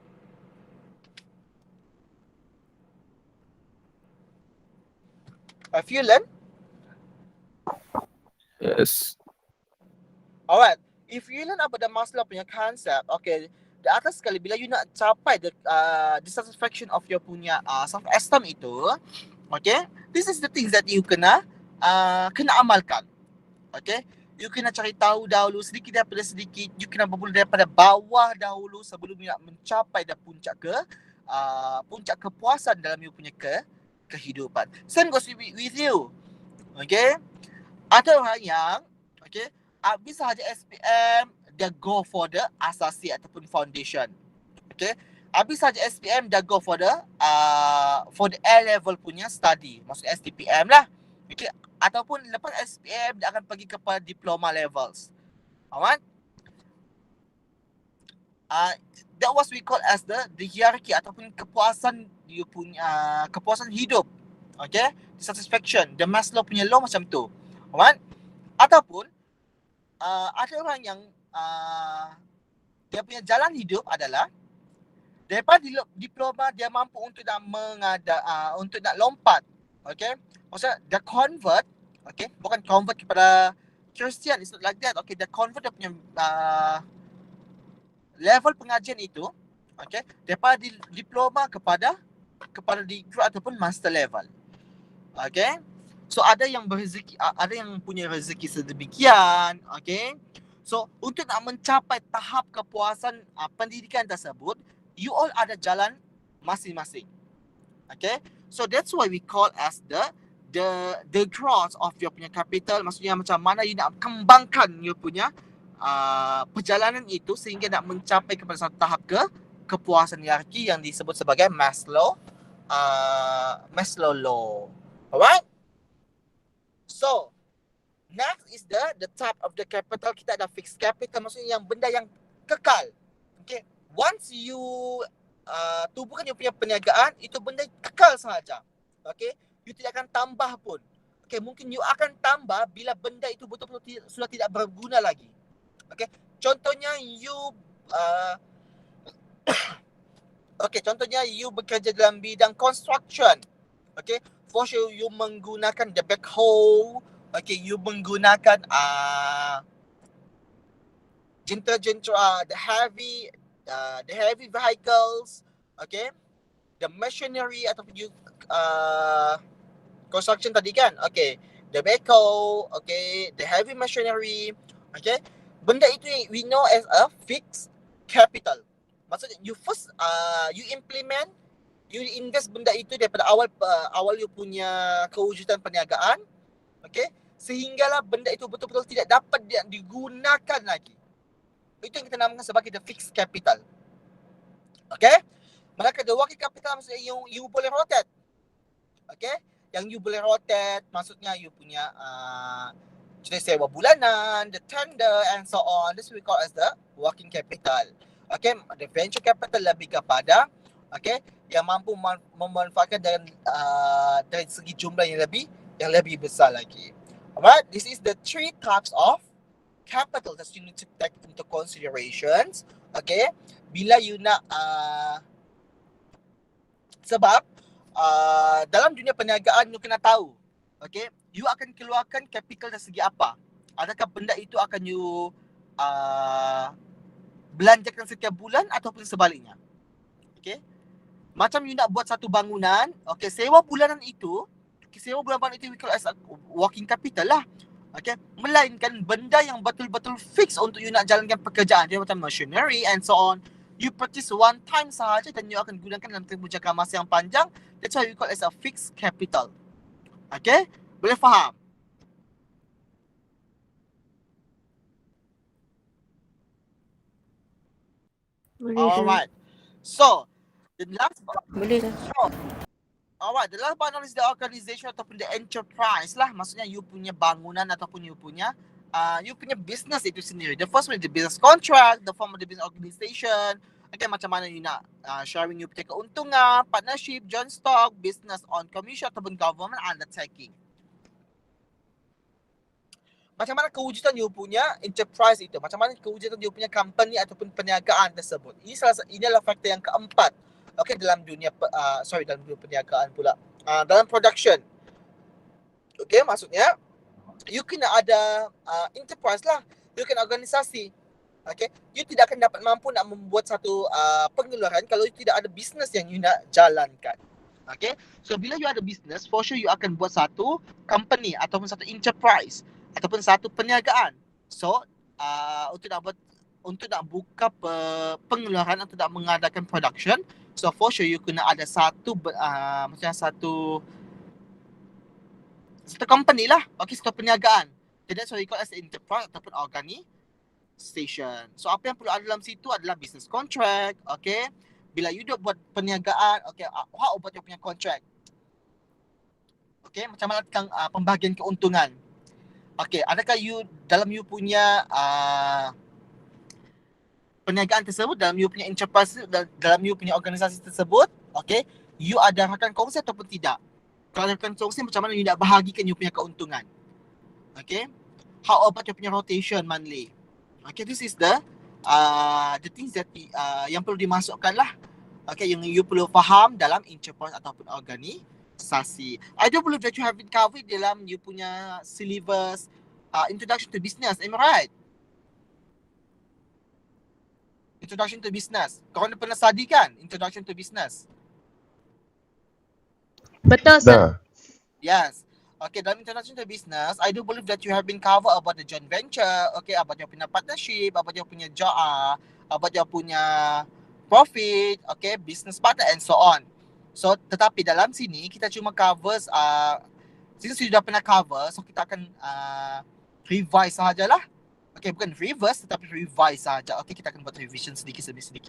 [SPEAKER 1] Have you learned?
[SPEAKER 2] Yes.
[SPEAKER 1] Alright. If you learn about the Maslow punya konsep, okay, di atas sekali bila you nak capai the dissatisfaction of your punya self-esteem itu, okay, this is the things that you kena amalkan. Okay, you kena cari tahu dahulu sedikit daripada sedikit. You kena bermula daripada bawah dahulu sebelum you nak mencapai dah puncak kepuasan dalam you punya kehidupan. Same goes with you. Okay, ada orang yang, okay, habis sahaja SPM, dia go for the asasi ataupun foundation. Okay, habis sahaja SPM, dia go for the A-level punya study, maksudnya STPM lah. Okay, ataupun lepas SPM dia akan pergi kepada diploma levels. Alright? That was we call as the hierarchy ataupun kepuasan you punya kepuasan hidup. Okay, satisfaction, the Maslow punya law macam tu. Alright? Ataupun ada orang yang dia punya jalan hidup adalah daripada diploma dia mampu untuk nak untuk nak lompat. Okay, maksudnya dia convert, okay, bukan convert kepada Christian, it's not like that. Okay, dia convert dia punya level pengajian itu, okay, daripada diploma kepada degree ataupun master level. Okay, so ada yang berrezeki, ada yang punya rezeki sedemikian. Okay, so untuk nak mencapai tahap kepuasan pendidikan tersebut, you all ada jalan masing-masing. Okay, so that's why we call as the growth of your punya capital. Maksudnya macam mana you nak kembangkan you punya perjalanan itu sehingga nak mencapai kepada satu tahap kepuasan hierarki yang disebut sebagai Maslow law. Alright? So, next is the type of the capital. Kita ada fixed capital, maksudnya yang benda yang kekal. Okay, once you tubuhkan you punya perniagaan, itu benda kekal sahaja. Okay, you tidak akan tambah pun. Okay, mungkin you akan tambah bila benda itu betul-betul sudah tidak berguna lagi. Okay, contohnya you contohnya you bekerja dalam bidang construction. Okay, for sure you menggunakan the backhoe. Okay, you menggunakan jentera-jentera, the heavy vehicles, okay, the machinery ataupun you construction tadi kan, okay, the backhoe, okay, the heavy machinery, okay, benda itu we know as a fixed capital. Maksudnya you first you implement, you invest benda itu daripada awal you punya kewujudan perniagaan, okay, sehinggalah benda itu betul-betul tidak dapat digunakan lagi. Itu yang kita namakan sebagai the fixed capital. Okay, manakala the working capital maksudnya you boleh rotate. Okay, yang you boleh rotate maksudnya you punya contoh sewa bulanan, the tender and so on. This we call as the working capital. Okay, the venture capital lebih kepada, okay, yang mampu memanfaatkan dari segi jumlah yang lebih besar lagi. Alright, this is the 3 types of capital that you need to take into considerations. Okay, bila you nak sebab dalam dunia perniagaan you kena tahu, okay, you akan keluarkan capital dari segi apa. Adakah benda itu akan you belanjakan setiap bulan ataupun sebaliknya. Okay, macam you nak buat satu bangunan, okay, sewa bulanan itu we call as a working capital lah. Okay, melainkan benda yang betul-betul fix untuk you nak jalankan pekerjaan dia macam machinery and so on. You purchase one time sahaja dan you akan gunakan dalam tempoh jangka masa yang panjang. That's why we call it as a fixed capital. Okay, boleh faham?
[SPEAKER 2] Boleh,
[SPEAKER 1] Alright. So, the last
[SPEAKER 2] Boleh sir.
[SPEAKER 1] Alright, the last but not least, the organization ataupun the enterprise lah. Maksudnya you punya bangunan ataupun you punya business itu sendiri. The first one is the business contract, the form of the business organization. Okay, macam mana you nak sharing you punya keuntungan, partnership, joint stock, business on commission ataupun government undertaking. Macam mana kewujudan you punya enterprise itu? Macam mana kewujudan you punya company ataupun perniagaan tersebut? Ini adalah faktor yang keempat. Okay, dalam dunia dalam dunia perniagaan pula. Dalam production. Okay, maksudnya you kena ada enterprise lah. You kena organisasi. Okay, you tidak akan dapat mampu nak membuat satu pengeluaran kalau you tidak ada business yang you nak jalankan. Okay, so bila you ada business, for sure you akan buat satu company ataupun satu enterprise ataupun satu perniagaan. So untuk nak buka pengeluaran atau nak mengadakan production, so for sure you kena ada satu macam satu company lah. Okay, satu perniagaan. So that's what we call as enterprise ataupun organisation. So apa yang perlu ada dalam situ adalah business contract. Okay, bila you buat perniagaan, okay, how about you punya contract? Okay, macam mana tentang pembahagian keuntungan? Okay, adakah you dalam you punya perniagaan tersebut, dalam you punya enterprise, dalam you punya organisasi tersebut, okay, you ada rakan kongsi ataupun tidak? Kalau rakan kongsi, macam mana you nak bahagikan you punya keuntungan? Okay, how about you punya rotation monthly? Okay, this is the things that yang perlu dimasukkan lah. Okay, yang you perlu faham dalam enterprise ataupun organisasi. I do believe that you have been covered dalam you punya syllabus introduction to business. Am I right? Introduction to business. Korang pernah study kan? Introduction to business.
[SPEAKER 2] Betul sir.
[SPEAKER 1] Yes. Okay, dalam introduction to business, I do believe that you have been covered about the joint venture, okay, about your punya partnership, about your punya job, about your punya profit, okay, business partner and so on. So, tetapi dalam sini kita cuma covers since you dah pernah cover, so kita akan revise sahajalah. Okay, bukan reverse tetapi revise sahaja. Okay, kita akan buat revision sedikit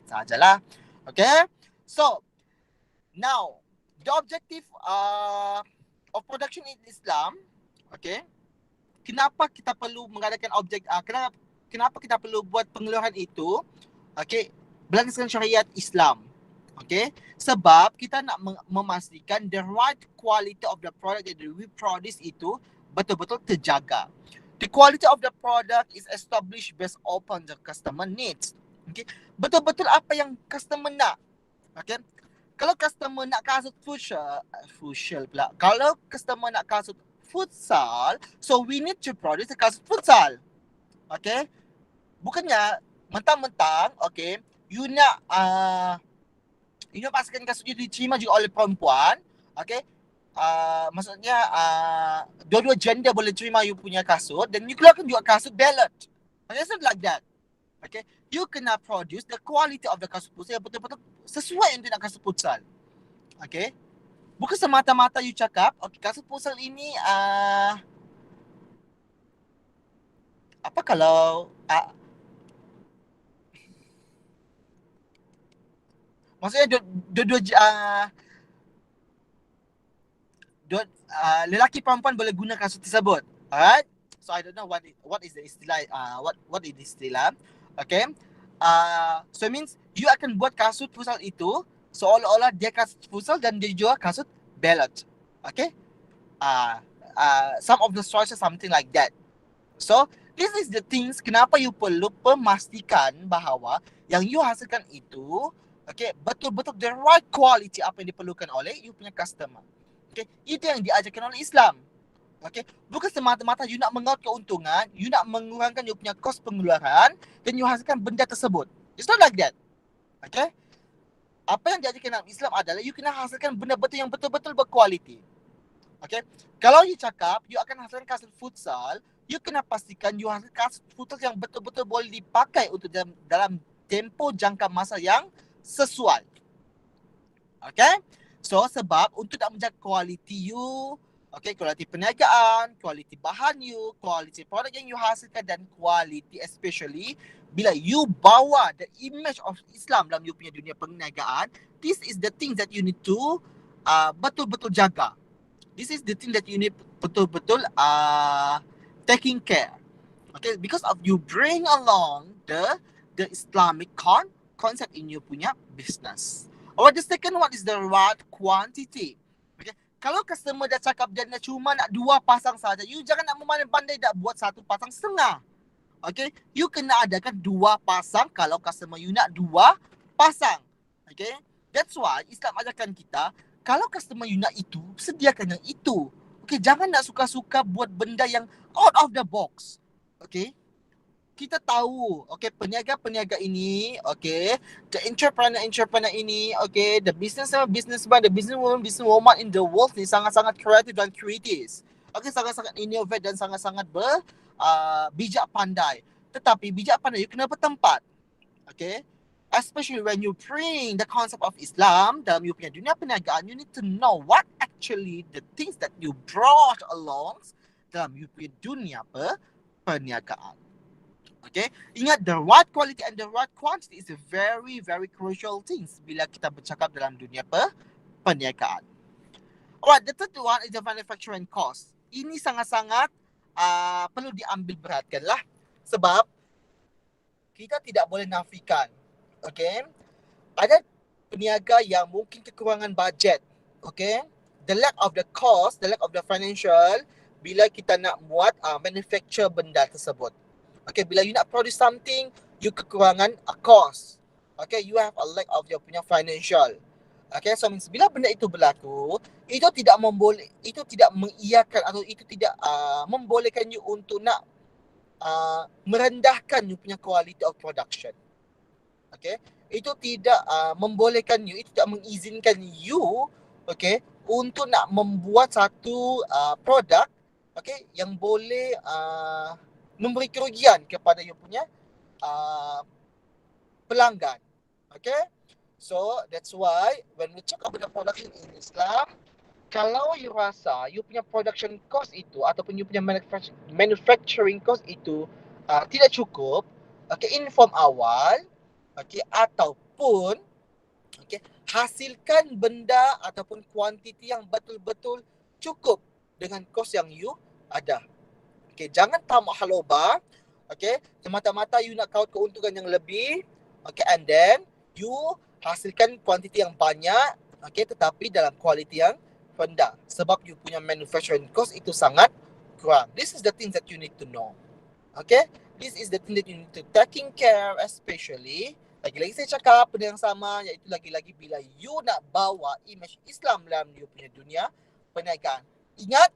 [SPEAKER 1] sahajalah. Okay, so now the objective of production in Islam, okay, kenapa kita perlu mengadakan kenapa kita perlu buat pengeluaran itu, okay, berdasarkan syariat Islam, okay, sebab kita nak memastikan the right quality of the product that we produce itu betul-betul terjaga. The quality of the product is established based upon the customer needs. Okay, betul-betul apa yang customer nak. Okay, kalau customer nak kasut futsal pula. Kalau customer nak kasut futsal, so we need to produce a kasut futsal. Okay, bukannya mentang-mentang, okay, you nak pastikan kasut you diterima juga oleh perempuan, okay, maksudnya dua-dua gender boleh terima you punya kasut, dan you keluarkan juga kasut ballot. Okay, it's not like that. Okay, you kena produce the quality of the kasut futsal yang betul-betul sesuai untuk nak kasut futsal. Okay, bukan semata-mata you cakap, okay, kasut futsal ini apa kalau maksudnya lelaki perempuan boleh guna kasut tersebut. Alright, so I don't know what is the istilah, what is the istilah. Okay, so it means you akan buat kasut futsal itu seolah-olah dia kasut futsal dan dia jual kasut ballot. Okay, some of the choices something like that. So this is the things kenapa you perlu memastikan bahawa yang you hasilkan itu, okay, betul-betul the right quality apa yang diperlukan oleh you punya customer. Okay, itu yang diajarkan oleh Islam. Okay, bukan semata-mata you nak mengaut keuntungan, you nak mengurangkan you punya kos pengeluaran dan you hasilkan benda tersebut. It's not like that. Okay, apa yang diajarkan dalam Islam adalah you kena hasilkan benda betul yang betul-betul berkualiti. Okay, kalau you cakap you akan hasilkan kasut futsal, you kena pastikan you ada footage yang betul-betul boleh dipakai untuk dalam tempoh jangka masa yang sesuai. Okay? So, sebab untuk nak menjaga kualiti you, okay, kualiti perniagaan, kualiti bahan you, kualiti produk yang you hasilkan dan kualiti especially bila you bawa the image of Islam dalam you punya dunia perniagaan, this is the thing that you need to betul-betul jaga. This is the thing that you need betul-betul taking care. Okay, because of you bring along the Islamic concept in you punya business. Or the second one is the right quantity. Okay, kalau customer dah cakap dia cuma nak 2 pasang saja, you jangan nak memandai-pandai dah buat 1 pasang setengah. Okay, you kena adakan 2 pasang kalau customer you nak 2 pasang. Okay, that's why Islam ajarkan kita, kalau customer you nak itu, sediakan yang itu. Okay, jangan nak suka-suka buat benda yang out of the box. Okay, kita tahu, okay, peniaga-peniaga ini, okay, the entrepreneur ini, okay, the businessman, the businesswoman in the world ni sangat-sangat kreatif dan kritis. Okay, sangat-sangat innovate dan sangat-sangat bijak pandai. Tetapi bijak pandai you kena bertempat. Okay, especially when you bring the concept of Islam dalam you punya dunia perniagaan, you need to know what actually the things that you brought along dalam you punya dunia perniagaan. Okay, ingat the right quality and the right quantity is a very, very crucial things bila kita bercakap dalam dunia perniagaan. Alright, the third one is the manufacturing cost. Ini sangat-sangat perlu diambil perhatian lah. Sebab kita tidak boleh nafikan. Okay, ada peniaga yang mungkin kekurangan budget. Okay, the lack of the cost, the lack of the financial bila kita nak buat manufacture benda tersebut. Okay, bila you nak produce something, you kekurangan cost. Okay, you have a lack of your punya financial. Okay, so means bila benda itu berlaku, itu tidak mengiyakan atau itu tidak membolehkan you untuk nak merendahkan you punya quality of production. Okay, itu tidak membolehkan you, itu tidak mengizinkan you, okay, untuk nak membuat satu produk, okay, yang boleh memberi kerugian kepada you punya pelanggan. Okay, so that's why when we talk about the production in Islam, kalau you rasa you punya production cost itu ataupun you punya manufacturing cost itu tidak cukup, okay, inform awal, okay, ataupun okay, hasilkan benda ataupun kuantiti yang betul-betul cukup dengan kos yang you ada. Okay, jangan tamak haloba. Okay, semata-mata you nak kaut keuntungan yang lebih. Okay, and then you hasilkan kuantiti yang banyak. Okay, tetapi dalam kualiti yang rendah. Sebab you punya manufacturing cost itu sangat kurang. This is the things that you need to know. Okay, this is the thing that you need to taking care, especially. Lagi-lagi saya cakap benda yang sama, iaitu lagi-lagi bila you nak bawa image Islam dalam you punya dunia perniagaan. Ingat,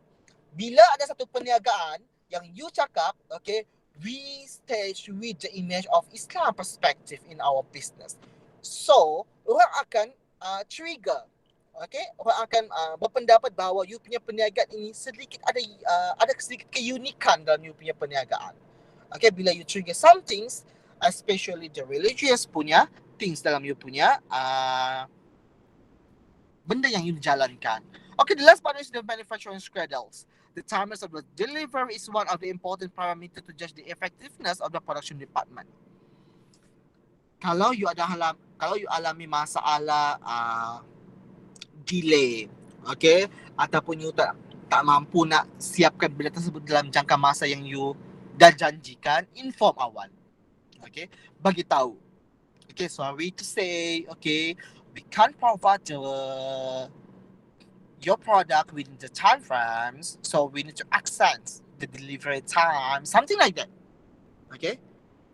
[SPEAKER 1] bila ada satu perniagaan yang you cakap, okay, we stage with the image of Islam perspective in our business. So, orang akan trigger, okay, orang akan berpendapat bahawa you punya perniagaan ini sedikit ada sedikit keunikan dalam you punya perniagaan. Okay, bila you trigger some things, especially the religious punya things dalam you punya benda yang you jalankan. Okay, the last part is the manufacturing schedules. The timeless of the delivery is one of the important parameters to judge the effectiveness of the production department. Kalau you alami masalah delay, okay, ataupun you tak mampu nak siapkan benda tersebut dalam jangka masa yang you dah janjikan, inform awal. Okay, bagi tahu. Okay, sorry to say, okay, we can't provide your product within the time frames, so we need to extend the delivery time, something like that. Okay,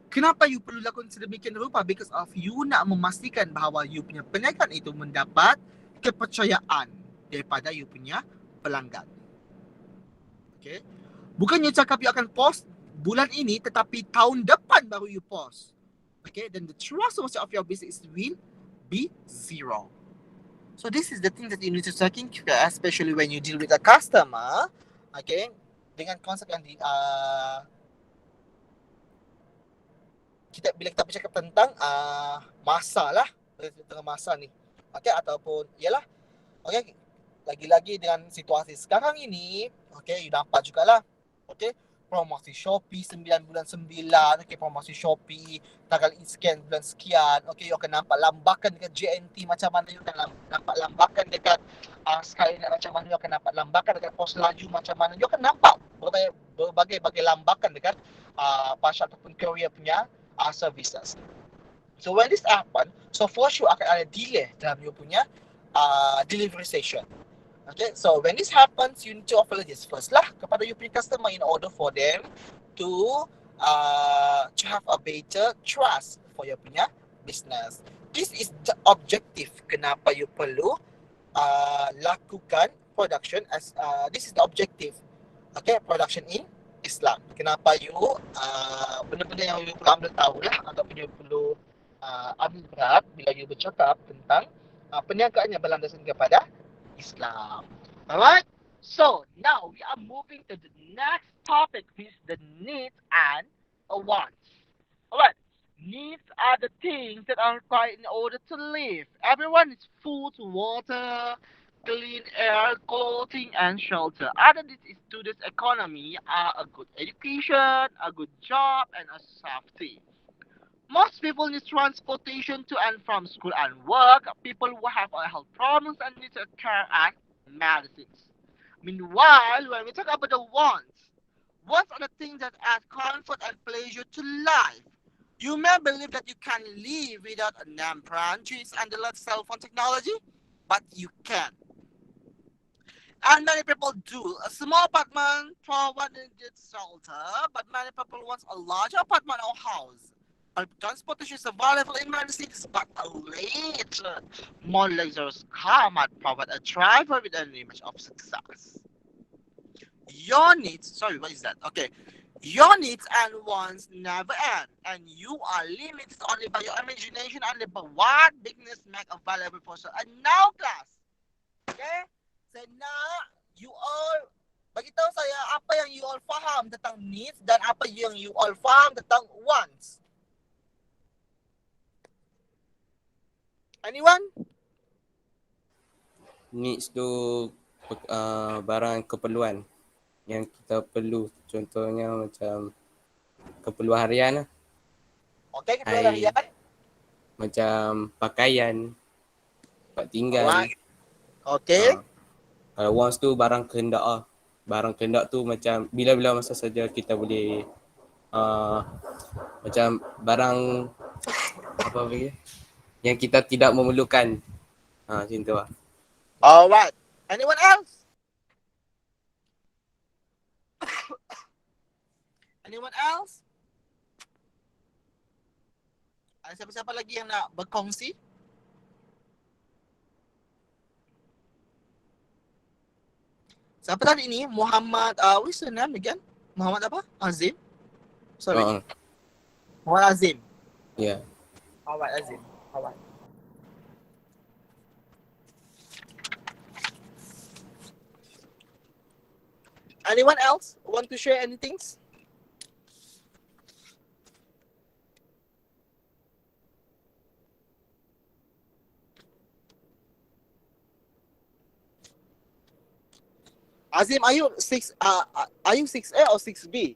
[SPEAKER 1] kenapa you perlu lakukan sedemikian rupa? Because of you nak memastikan bahawa you punya perniagaan itu mendapat kepercayaan daripada you punya pelanggan. Okay, bukan you cakap you akan post bulan ini tetapi tahun depan baru you post. Okay, then the trustworthiness of your business will be zero. So this is the thing that you need to taking care, especially when you deal with a customer. Okay, dengan konsep yang bila kita bercakap tentang masa lah, tentang masa ni, okey, ataupun ialah, okey, lagi-lagi dengan situasi sekarang ini, okey, you nampak jugalah, okey, promosi Shopee 9 bulan 9, okey, promosi Shopee tanggal sekian bulan sekian, okey, you akan nampak lambakan dekat JNT macam mana, you akan nampak lambakan dekat Skynet macam mana, you akan nampak lambakan dekat Pos Laju macam mana, you akan nampak berbagai lambakan dekat pasar ataupun courier punya services. So when this happen, so for sure akan ada delay dalam you punya delivery station. Okay, so when this happens, you need to offer this first lah kepada you punya customer in order for them to have a better trust for your punya business. This is the objective kenapa you perlu lakukan production as this is the objective. Okay, production in Islam. Kenapa you benda-benda yang you perlu ambil tahu lah ataupun you perlu ambil berat bila you bercakap tentang perniagaan yang berlandaskan kepada Islam. Alright? So, now we are moving to the next topic, which is the needs and wants. Alright. Needs are the things that are required in order to live. Everyone needs food, water, clean air, clothing, and shelter. Other needs to this economy are a good education, a good job, and a safety. Most people need transportation to and from school and work. People who have health problems and need care and medicines. Meanwhile, when we talk about the wants are the things that add comfort and pleasure to life. You may believe that you can live without a name brand, trees, and the latest cell phone technology, but you can't. And many people do. A small apartment provided shelter, but many people want a larger apartment or house. Transportation is available in many cities, but later, more luxurious car might provide a driver with an image of success. Your needs, what is that? Okay. Your needs and wants never end, and you are limited only by your imagination and by what business make available for you. And now, class, okay? So now, you all, bagi tahu saya apa yang you all faham tentang needs dan apa yang you all faham tentang wants. Anyone?
[SPEAKER 3] Needs tu barang keperluan yang kita perlu. Contohnya macam keperluan harian lah.
[SPEAKER 1] Okay, keperluan harian.
[SPEAKER 3] Macam pakaian, tempat tinggal.
[SPEAKER 1] Alright. Okay.
[SPEAKER 3] Kalau wants tu barang kehendak lah. Barang kehendak tu macam bila-bila masa saja kita boleh macam barang apa lagi yang kita tidak memerlukan. Macam tu lah.
[SPEAKER 1] Alright. Anyone else? Anyone else? Ada siapa-siapa lagi yang nak berkongsi? Siapa tadi ni? Muhammad, what's your name again? Muhammad apa? Azim? Sorry. Muhammad Azim.
[SPEAKER 3] Yeah.
[SPEAKER 1] Alright, Azim. Alright. Anyone else want to share anything? Azim, are you 6A or 6B?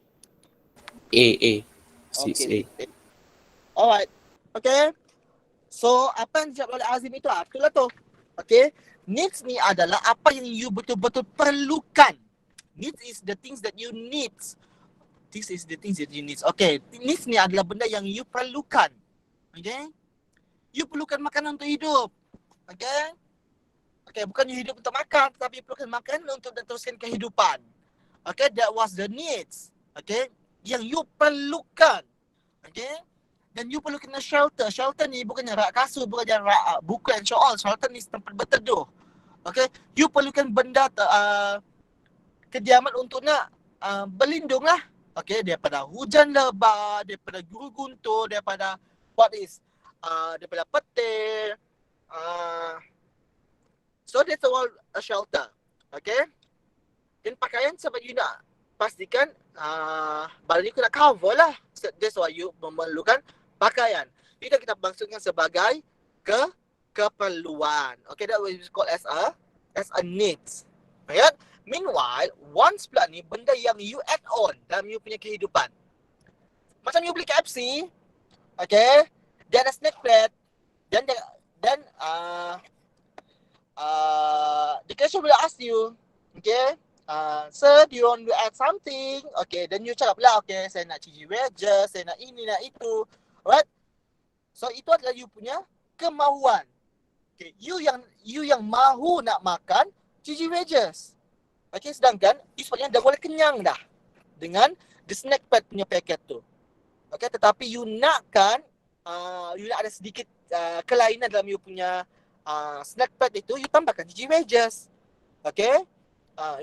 [SPEAKER 3] A. 6A.
[SPEAKER 1] Okay. Alright. Okay. So, apa yang dijawab oleh Azim itu betul lah tu. Okay. Needs ni adalah apa yang you betul-betul perlukan. Needs is the things that you need. This is the things that you need. Okay. Needs ni adalah benda yang you perlukan. Okay. You perlukan makanan untuk hidup. Okay. Okay, bukan you hidup untuk makan, tapi you perlukan makanan untuk teruskan kehidupan. Okay, that was the needs. Okay, yang you perlukan. Okay, dan you perlukan shelter. Shelter ni bukannya rak kasut, bukannya rak buku and so on. Shelter ni tempat berteduh. Okay, you perlukan benda kediaman untuk nak berlindung lah. Okay, daripada hujan lebat, daripada guru guntur, daripada daripada petir. So that's all a shelter. Okay. Dan pakaian sebab you nak pastikan badan you kena cover lah. So, that's why you memerlukan pakaian. Itu yang kita maksudkan sebagai keperluan. Okay, that is called as a needs. Right? Meanwhile, wants pula ni benda yang you add on dalam you punya kehidupan. Macam you beli KFC, okay, dia ada snack plate, dan the cashier will ask you, okay, sir, do you want to add something? Okay, then you cakap lah, okay, saya nak cheesy wedges, saya nak ini, nak itu. Alright? So, itu adalah you punya kemahuan. Okay, you yang mahu nak makan cheesy wedges. Okay, sedangkan you sepatutnya dah boleh kenyang dah dengan the snack pad punya paket tu. Okay, tetapi you nakkan, you nak ada sedikit kelainan dalam you punya snack pad itu, you tambahkan cheesy wedges. Okay,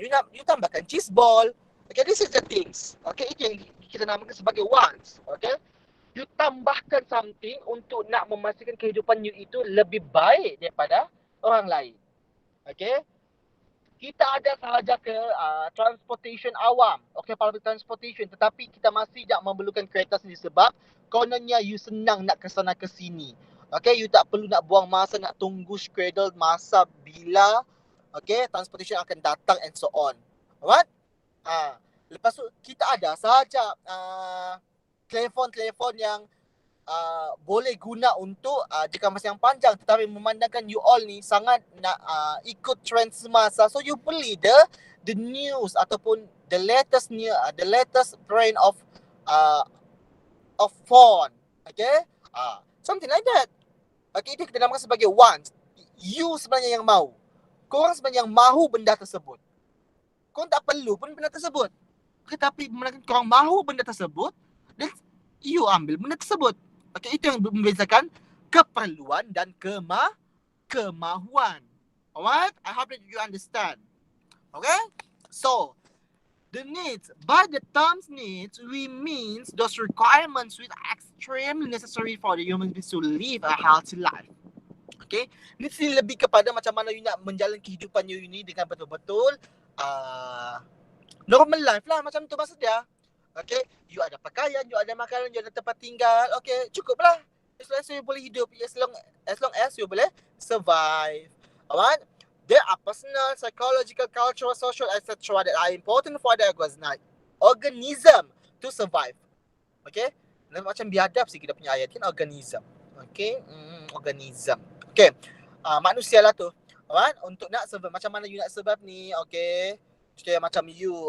[SPEAKER 1] you tambahkan cheese ball. Okay, this is the things. Okay, itu yang kita namakan sebagai wants. Okay, you tambahkan something untuk nak memastikan kehidupan you itu lebih baik daripada orang lain. Okay, kita ada sahaja ke transportation awam. Okay, public transportation. Tetapi kita masih tak memerlukan kereta sendiri sebab kononnya you senang nak ke sana ke sini. Okay, you tak perlu nak buang masa, nak tunggu schedule masa bila transportation akan datang and so on. Alright? Lepas tu kita ada sahaja telefon yang boleh guna untuk jangka masa yang panjang, tetapi memandangkan you all ni sangat nak ikut trend semasa, so you beli the news ataupun the latest brand of phone. Okay, something like that. Okay, itu kita namakan sebagai wants. You sebenarnya yang mahu. Korang sebenarnya yang mahu benda tersebut. Korang tak perlu pun benda tersebut. Okay, tapi korang mahu benda tersebut, dan you ambil benda tersebut. Okay, itu yang membezakan keperluan dan kemahuan. Alright? I hope that you understand. Okay? So, the needs. By the terms needs, we means those requirements which are extremely necessary for the human beings to live a healthy life. Okay? Needs ni lebih kepada macam mana you nak menjalani kehidupan you ini dengan betul-betul normal life lah, macam tu maksud dia. Okay, you ada pakaian, you ada makanan, you ada tempat tinggal. Okay, cukup lah. As long as you boleh hidup, as long as you boleh survive. Alright? There are personal, psychological, cultural, social, etc. that are important for the organism to survive. Okay? Macam biadab sih kita punya ayat kan, organism. Okay? Organism. Okay. Manusia lah tu. Alright? Untuk nak survive. Macam mana you nak survive ni? Okay? Okay, macam you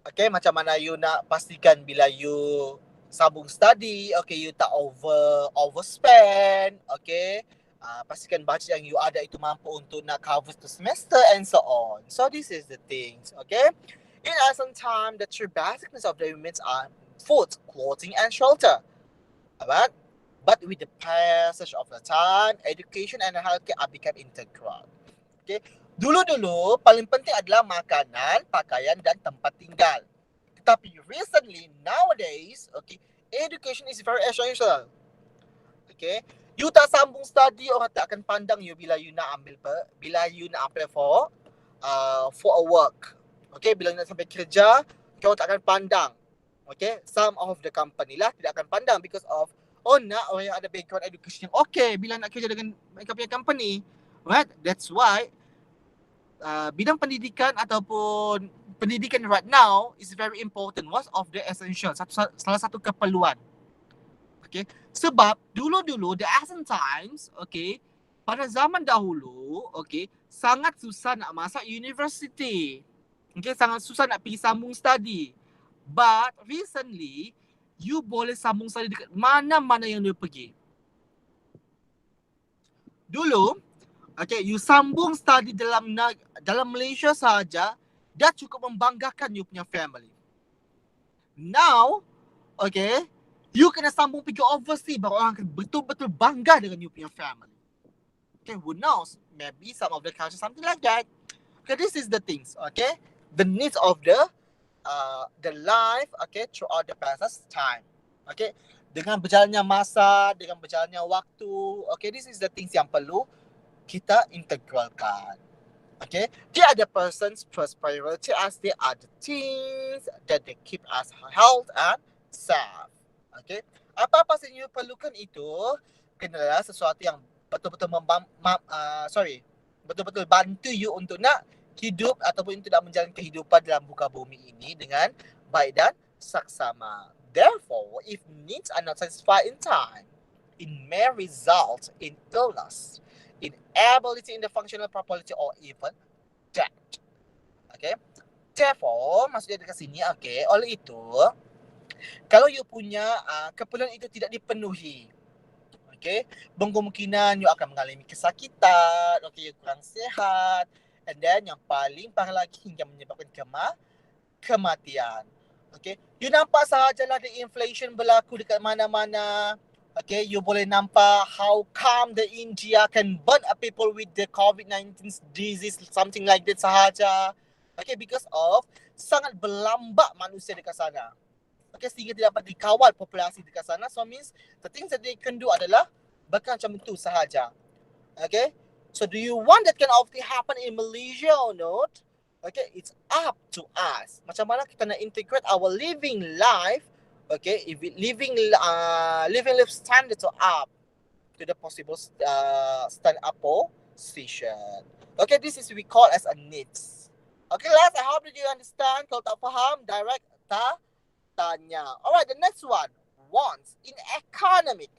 [SPEAKER 1] okay, macam mana you nak pastikan bila you sambung study, okay, you tak overspend, okay. Pastikan budget yang you ada itu mampu untuk nak cover the semester and so on. So this is the things, okay. In essence time, the three basic needs of the humans are food, clothing and shelter. Alright? But with the passage of the time, education and healthcare are become integral. Okay. Dulu-dulu paling penting adalah makanan, pakaian dan tempat tinggal. Tetapi recently, nowadays, okay, education is very essential. Okay, you tak sambung study, orang tak akan pandang you bila you nak apply for a work. Okay, bila nak sampai kerja, orang tak akan pandang. Okay, some of the company lah tidak akan pandang because of nak orang yang ada background education. Okay, bila nak kerja dengan mereka punya company, right? That's why bidang pendidikan ataupun pendidikan right now is very important. One of the essential, salah satu keperluan. Okay, sebab dulu-dulu the ancient times, okay, pada zaman dahulu, okay, sangat susah nak masuk university. Okay, sangat susah nak pergi sambung study. But recently, you boleh sambung study dekat mana-mana yang you pergi. Dulu, okay, you sambung study dalam Malaysia sahaja dah cukup membanggakan you punya family. Now, okay, you kena sambung pergi overseas baru orang akan betul-betul bangga dengan you punya family. Okay, who knows? Maybe some of the culture something like that. Okay, this is the things, okay? The needs of the life, okay, throughout the past time. Okay, dengan berjalannya masa, dengan berjalannya waktu, okay, this is the things yang perlu kita integralkan. Okay, they are the person's first priority as they are the things that they keep us health and safe. Okay, apa-apa yang you perlukan itu kenalah sesuatu yang betul-betul betul-betul bantu you untuk nak hidup ataupun untuk nak menjalani kehidupan dalam muka bumi ini dengan baik dan saksama. Therefore, if needs are not satisfied in time, it may result in illness, inability in the functional property or even death. Okay. Therefore, maksudnya dekat sini, okay, oleh itu, kalau you punya keperluan itu tidak dipenuhi, okay, kemungkinan you akan mengalami kesakitan, okay, you kurang sihat, and then yang paling parah lagi hingga menyebabkan kematian. Okay, you nampak sahajalah the inflation berlaku dekat mana-mana. Okay, you boleh nampak how come the India can burn up people with the COVID-19 disease, something like that sahaja. Okay, because of sangat berlambak manusia dekat sana. Okay, sehingga tidak dapat dikawal populasi dekat sana. So means the things that they can do adalah macam itu sahaja. Okay, so do you want that kind of thing happen in Malaysia or not? Okay, it's up to us. Macam mana kita nak integrate our living life. Okay, if it living life standards are up to the possible stand-up position. Okay, this is we call as a needs. Okay, last, I hope that you understand. Kalau tak faham, direct tanya. Alright, the next one. Wants. In economic,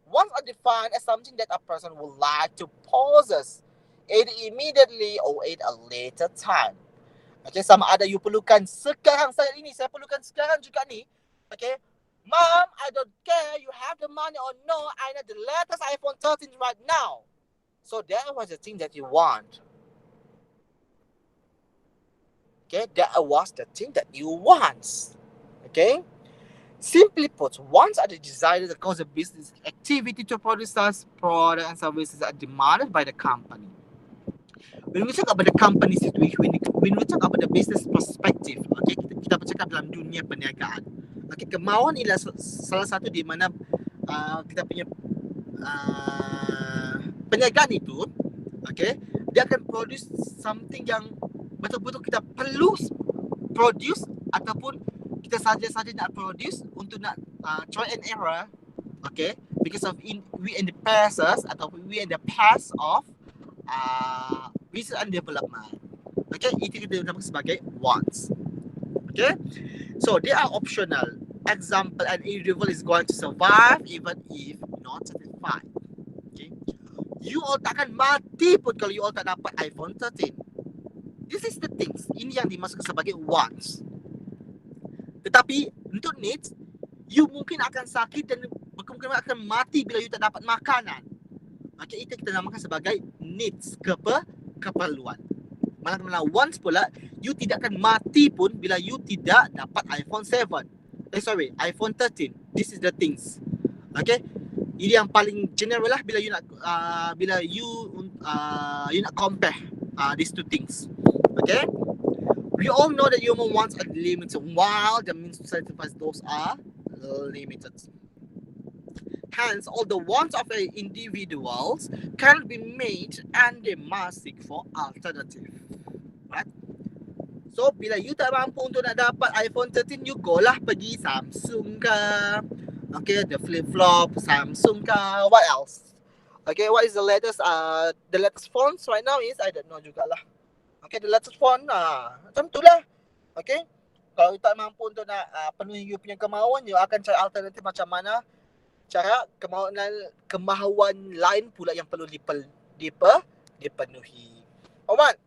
[SPEAKER 1] wants are defined as something that a person would like to possess, either immediately or at a later time. Okay, sama ada you perlukan sekarang, saat ini, saya perlukan sekarang juga ni. Okay, Mom, I don't care you have the money or no, I need the latest iPhone 13 right now. So that was the thing that you want. Okay, that was the thing that you want. Okay, simply put, wants are the desire that cause a business activity to produce such products and services that are demanded by the company. When we talk about the company situation, when we talk about the business perspective, okay, kita bercakap dalam dunia perniagaan. Okay, kemauan ialah salah satu di mana kita punya perniagaan itu, okay, dia akan produce something yang betul-betul kita perlu produce ataupun kita saja-saja nak produce untuk nak try and error, okay, because of we in the process ataupun we in the past of research and development. Okay, itu kita namakan sebagai wants. Okay, so they are optional. Example, an individual is going to survive even if not satisfied. Okay, you all takkan mati pun kalau you all tak dapat iPhone 13. This is the things. Ini yang dimasukkan sebagai wants. Tetapi untuk needs, you mungkin akan sakit dan kemungkinan akan mati bila you tak dapat makanan. Okay, itu kita namakan sebagai needs, keperluan. Malah wants pula, you tidak akan mati pun bila you tidak dapat iPhone 7. iPhone 13. This is the things. Okay, ini yang paling general lah bila you nak you nak compare these two things. Okay, we all know that human wants are limited while the means to satisfy those are limited. Hence, all the wants of individuals cannot be made and they must seek for alternative. Right? So, bila you tak mampu untuk nak dapat iPhone 13, you go lah pergi Samsung ke. Okay, the flip-flop, Samsung ke. What else? Okay, what is the latest phones right now is, I don't know jugalah. Okay, the latest phone, macam tu lah. Okay, kalau you tak mampu untuk nak penuhi you punya kemahuan, you akan cari alternatif macam mana cara kemahuan lain pula yang perlu dipenuhi. Alright,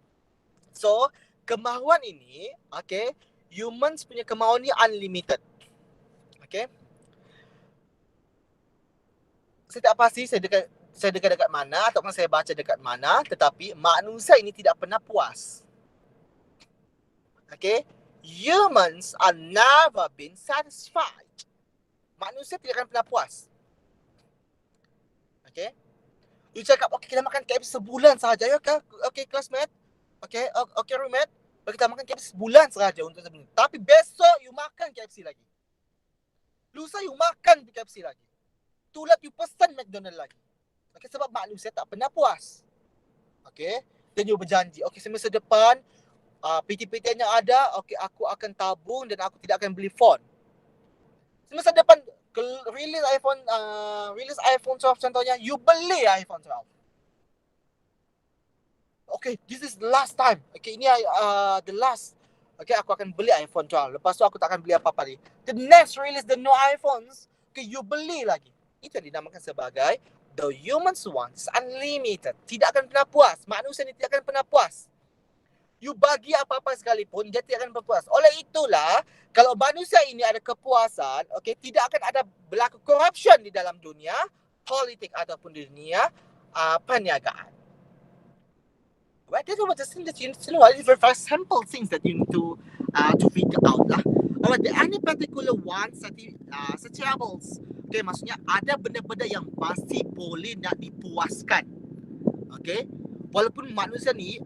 [SPEAKER 1] so kemahuan ini, okay, humans punya kemahuan ni unlimited. Okay, saya tak pasti saya dekat mana ataupun saya baca dekat mana, tetapi manusia ini tidak pernah puas. Okay, humans are never been satisfied. Manusia tidak akan pernah puas. Okay, you cakap, okay, kita makan KFC sebulan sahaja, ya ke? Okay, classmate. Okay, roommate. Kita makan KFC sebulan sahaja untuk sebulan. Tapi besok you makan KFC lagi. Lusa you makan KFC lagi. Tulat you pesan McDonald lagi. Okay, sebab manusia tak pernah puas. Okay, Then you berjanji, okay, semester depan PT-PT yang ada, okay, aku akan tabung dan aku tidak akan beli phone. Semester depan release iPhone 12 contohnya, you beli iPhone 12. Okay, this is the last time. Okay, ini the last. Okay, aku akan beli iPhone 12. Lepas tu aku tak akan beli apa-apa lagi. The next release the new iPhones, okay, you beli lagi. Itu yang dinamakan sebagai the humans want is unlimited. Tidak akan pernah puas. Manusia ni tidak akan pernah puas. You bagi apa-apa sekalipun, dia tidak akan berpuas. Oleh itulah, kalau manusia ini ada kepuasan, okay, tidak akan ada berlaku corruption di dalam dunia politik ataupun di dunia perniagaan. Right? That's what the thing that you need to know. It's very, very simple things that you need to figure out lah. Alright, any particular one satiables. Okay, maksudnya ada benda-benda yang masih boleh nak dipuaskan. Okay, walaupun manusia ni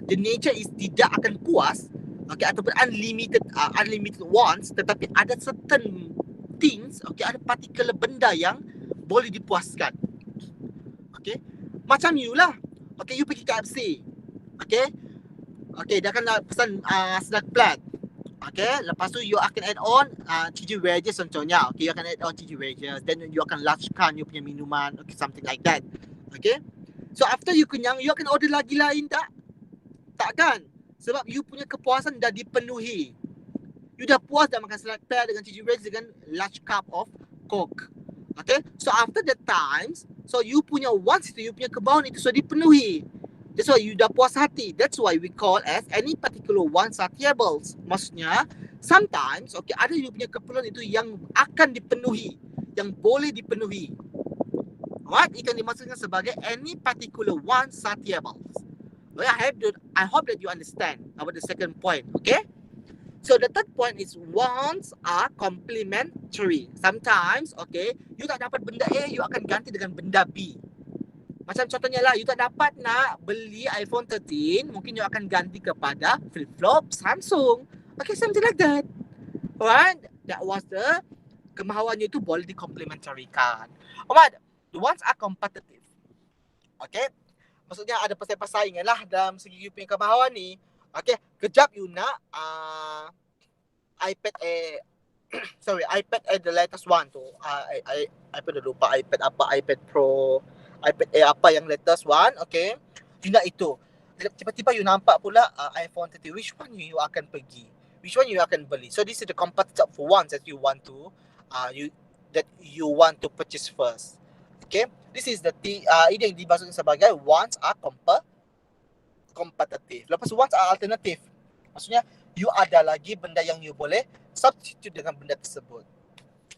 [SPEAKER 1] the nature is tidak akan puas, okay, ataupun unlimited wants, tetapi ada certain things, okay, ada particular benda yang boleh dipuaskan. Okay, macam you lah. Okay, you pergi KFC. Okay, dia akan nak pesan snack plate. Okay, lepas tu you akan add on cheesy wedges contohnya. Okay, you akan add on cheesy wedges. Then you akan largekan you punya minuman. Okay, something like that. Okay, so after you kenyang, you akan order lagi lain tak? Takkan. Sebab you punya kepuasan dah dipenuhi. You dah puas dah makan snack plate dengan cheesy wedges dengan large cup of Coke. Okay, so after the times, so you punya wants itu, you punya kebauan itu sudah dipenuhi. That's why you dah puas hati. That's why we call as any particular wants satiables. Maksudnya, sometimes, okay, ada you punya keperluan itu yang akan dipenuhi, yang boleh dipenuhi. Alright, itu yang dimaksudkan sebagai any particular wants satiables. Well, I hope that you understand about the second point, okay? So the third point is wants are complementary. Sometimes, okay, you tak dapat benda A, you akan ganti dengan benda B. Macam contohnya lah, you tak dapat nak beli iPhone 13, mungkin you akan ganti kepada flip-flop Samsung. Okay, something like that. Alright, that was the kemahuannya itu boleh dikomplementarikan. Alright, the wants are competitive. Okay, maksudnya ada persaingan lah dalam segi you punya kemahuan ni. Okay, kejap you nak iPad Air the latest one tu. iPad dah lupa iPad apa, iPad Pro, iPad Air apa yang latest one, okay. You nak itu. Tiba-tiba you nampak pula iPhone 30, which one you akan pergi? Which one you akan beli? So this is the competitive ones that you want to purchase first. Okay, this is the ini yang dimaksudkan sebagai wants are competitive. Lepas wants are alternative. Maksudnya you ada lagi benda yang you boleh substitute dengan benda tersebut.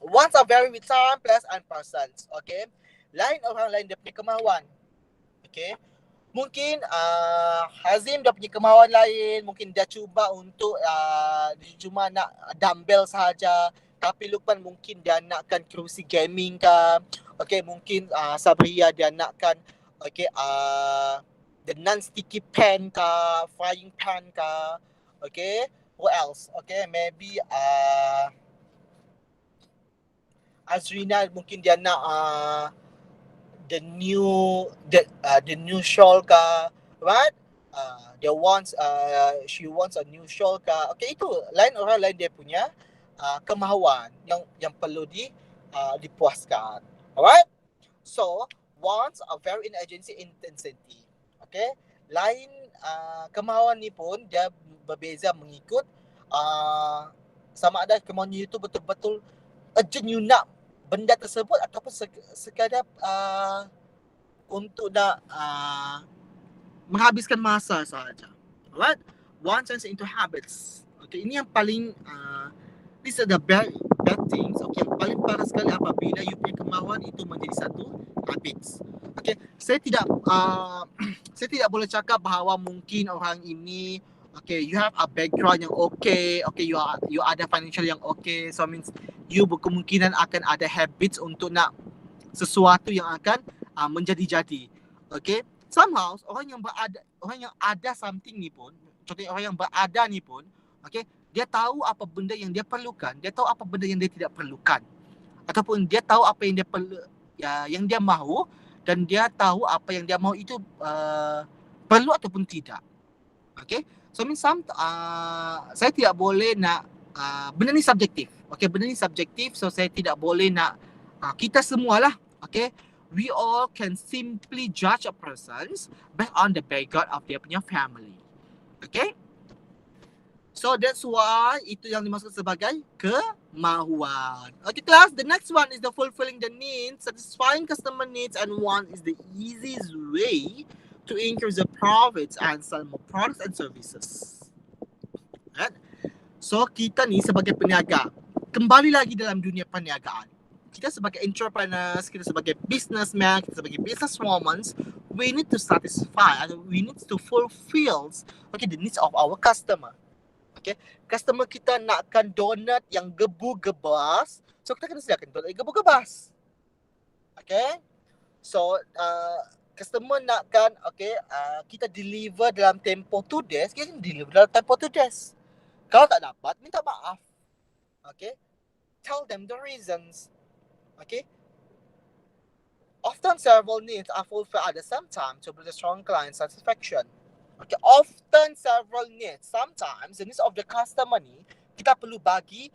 [SPEAKER 1] Wants are vary with time, place and persons. Okay, lain orang lain dia punya kemahuan. Okay, mungkin Hazim dia punya kemahuan lain. Mungkin dia cuba untuk dia cuma nak dumbbell sahaja. Tapi Lukman mungkin dia nakkan kerusi gaming ke. Okay, mungkin Sabria dia nakkan the non-sticky pan ke, frying pan ke. Okay, what else? Okay, maybe Azrina mungkin dia nak the new shawl ke, right? She wants a new shawl ke. Okay, itu lain orang lain dia punya kemahuan yang perlu dipuaskan. Alright? So, wants are very in urgency intensity. Okay? Lain kemahuan ni pun dia berbeza mengikut sama ada kemahuan you tu betul-betul urgent you nak benda tersebut ataupun sekadar untuk nak menghabiskan masa sahaja. Alright? Wants turns into habits. Okay, ini yang paling these are the bad things. Okay, yang paling parah sekali apabila you punya kemahuan itu menjadi satu habits. Okay, saya tidak boleh cakap bahawa mungkin orang ini, okay, you have a background yang okay, you ada financial yang okay, so means you berkemungkinan akan ada habits untuk nak sesuatu yang akan menjadi-jadi. Okay, somehow orang yang ada something ni pun, contohnya orang yang berada ni pun, okay, dia tahu apa benda yang dia perlukan, dia tahu apa benda yang dia tidak perlukan, ataupun dia tahu apa yang dia perlu, yang dia mahu, dan dia tahu apa yang dia mahu itu perlu ataupun tidak. Okay, so saya tidak boleh nak benda ni subjektif. Okay, benda ni subjektif, so saya tidak boleh nak kita semualah. Okay, we all can simply judge a person based on the background of their punya family. Okay, so that's why itu yang dimaksud sebagai kemahuan. Okay class, the next one is the fulfilling the needs. Satisfying customer needs and wants is the easiest way to increase the profits and sell more products and services. Right? So kita ni sebagai peniaga, kembali lagi dalam dunia perniagaan, kita sebagai entrepreneurs, kita sebagai businessman, kita sebagai businesswomen, we need to satisfy atau we need to fulfill the needs of our customer. Okay, customer kita nakkan donut yang gebu-gebas, so kita kena sediakan donut yang gebu-gebas. Okay, so customer nakkan kita deliver dalam tempoh 2 days, kita deliver dalam tempoh 2 days. Kalau tak dapat, minta maaf. Okay, tell them the reasons. Okay, often several needs are fulfilled at the same time to build a strong client satisfaction. Okay, often several needs. Sometimes the needs of the customer ni kita perlu bagi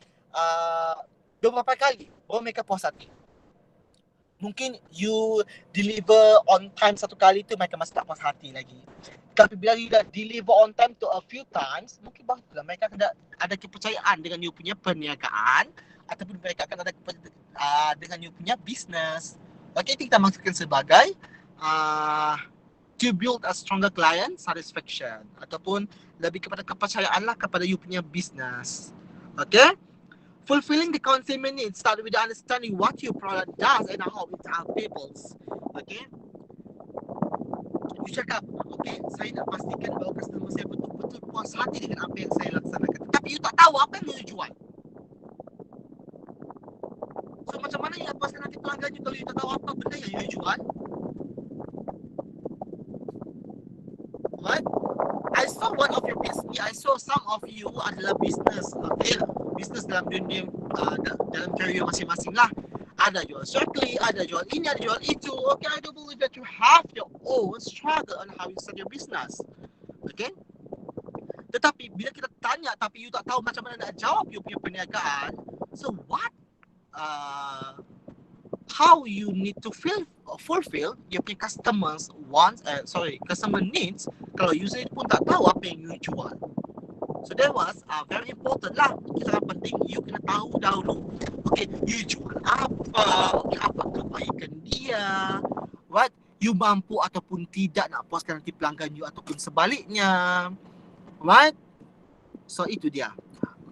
[SPEAKER 1] beberapa kali baru mereka puas hati. Mungkin you deliver on time satu kali tu mereka masih tak puas hati lagi. Tapi bila you dah deliver on time to a few times, mungkin barulah mereka ada kepercayaan dengan you punya perniagaan ataupun mereka akan ada kepercayaan dengan you punya business. Okay, itu kita maksudkan sebagai to build a stronger client satisfaction ataupun lebih kepada kepercayaan lah kepada you punya business. Okay, fulfilling the consumer needs start with understanding what your product does and how it helps people. Okay, you cakap, okay, saya nak pastikan bahawa customer saya betul-betul puas hati dengan apa yang saya laksanakan, tapi you tak tahu apa yang you jual. So macam mana you nak puaskan hati pelanggan you kalau you tak tahu apa benda yang you jual? Right? I saw one of your business. I saw some of you adalah business, okay, business dalam dunia dalam career masing-masing lah. Ada jual circle, ada jual ini, ada jual itu. Okay, I do believe that you have your own struggle on how you start your business. Okay. Tetapi bila kita tanya, tapi you tak tahu macam mana nak jawab you punya perniagaan. So what? How you need to fulfill your customers wants, customer needs kalau user pun tak tahu apa yang you jual. So that was very important lah. Sangat penting you kena tahu dahulu. Okay, you jual apa? Okay, apa kebaikan dia? Right? You mampu ataupun tidak nak puaskan hati pelanggan you ataupun sebaliknya. Right? So itu dia.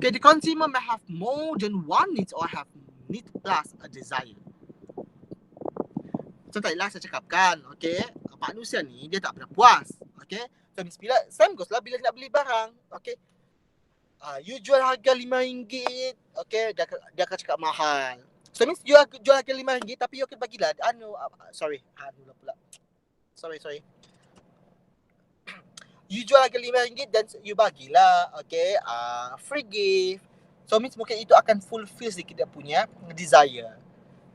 [SPEAKER 1] Okay, the consumer may have more than one needs or have need plus a desire. So tadilah saya cakapkan, okay, manusia ni dia tak pernah puas. Okay, so bila same goes lah bila nak beli barang. Okay, you jual harga RM5, okay, dia akan cakap mahal. So means you jual harga RM5 tapi you akan bagilah sorry you jual harga RM5 dan you bagilah, okay, free gift. So means mungkin itu akan fulfill sedikit dia punya desire.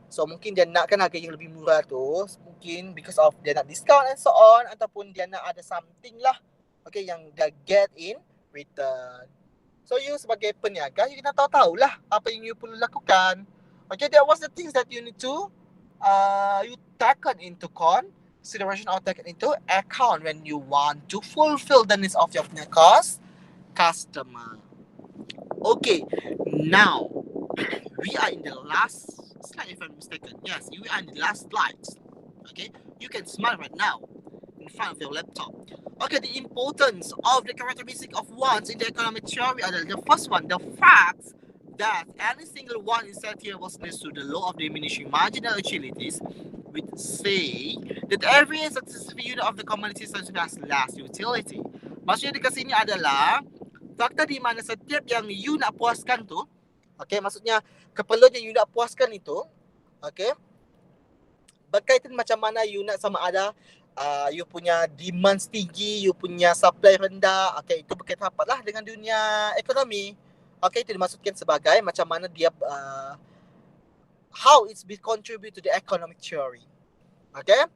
[SPEAKER 1] So mungkin dia nakkan harga yang lebih murah tu, mungkin because of dia nak discount and so on, ataupun dia nak ada something lah, okay, yang dia get in return. So you sebagai peniaga, you kena tahu lah apa yang you perlu lakukan. Okay, that was the things that you need to you take into consideration or take into account when you want to fulfill the needs of your customer. Okay, now we are in the last slide if I'm mistaken. Yes, we are in the last slide. Okay, you can smile right now in front of your laptop. Okay, the importance of the characteristic of wants in the economic theory are the first one, the fact that any single one is set here was next to the law of diminishing marginal utilities, which say that every specific unit of the commodity system has last utility. Maksudnya dekat sini adalah fakta di mana setiap yang you nak puaskan tu, okay, maksudnya keperluan yang you nak puaskan itu, okay, berkaitan macam mana you nak sama ada you punya demand tinggi, you punya supply rendah, okay, itu berkaitan rapatlah dengan dunia ekonomi. Okay, itu dimaksudkan sebagai macam mana dia how it's been contribute to the economic theory. Okay,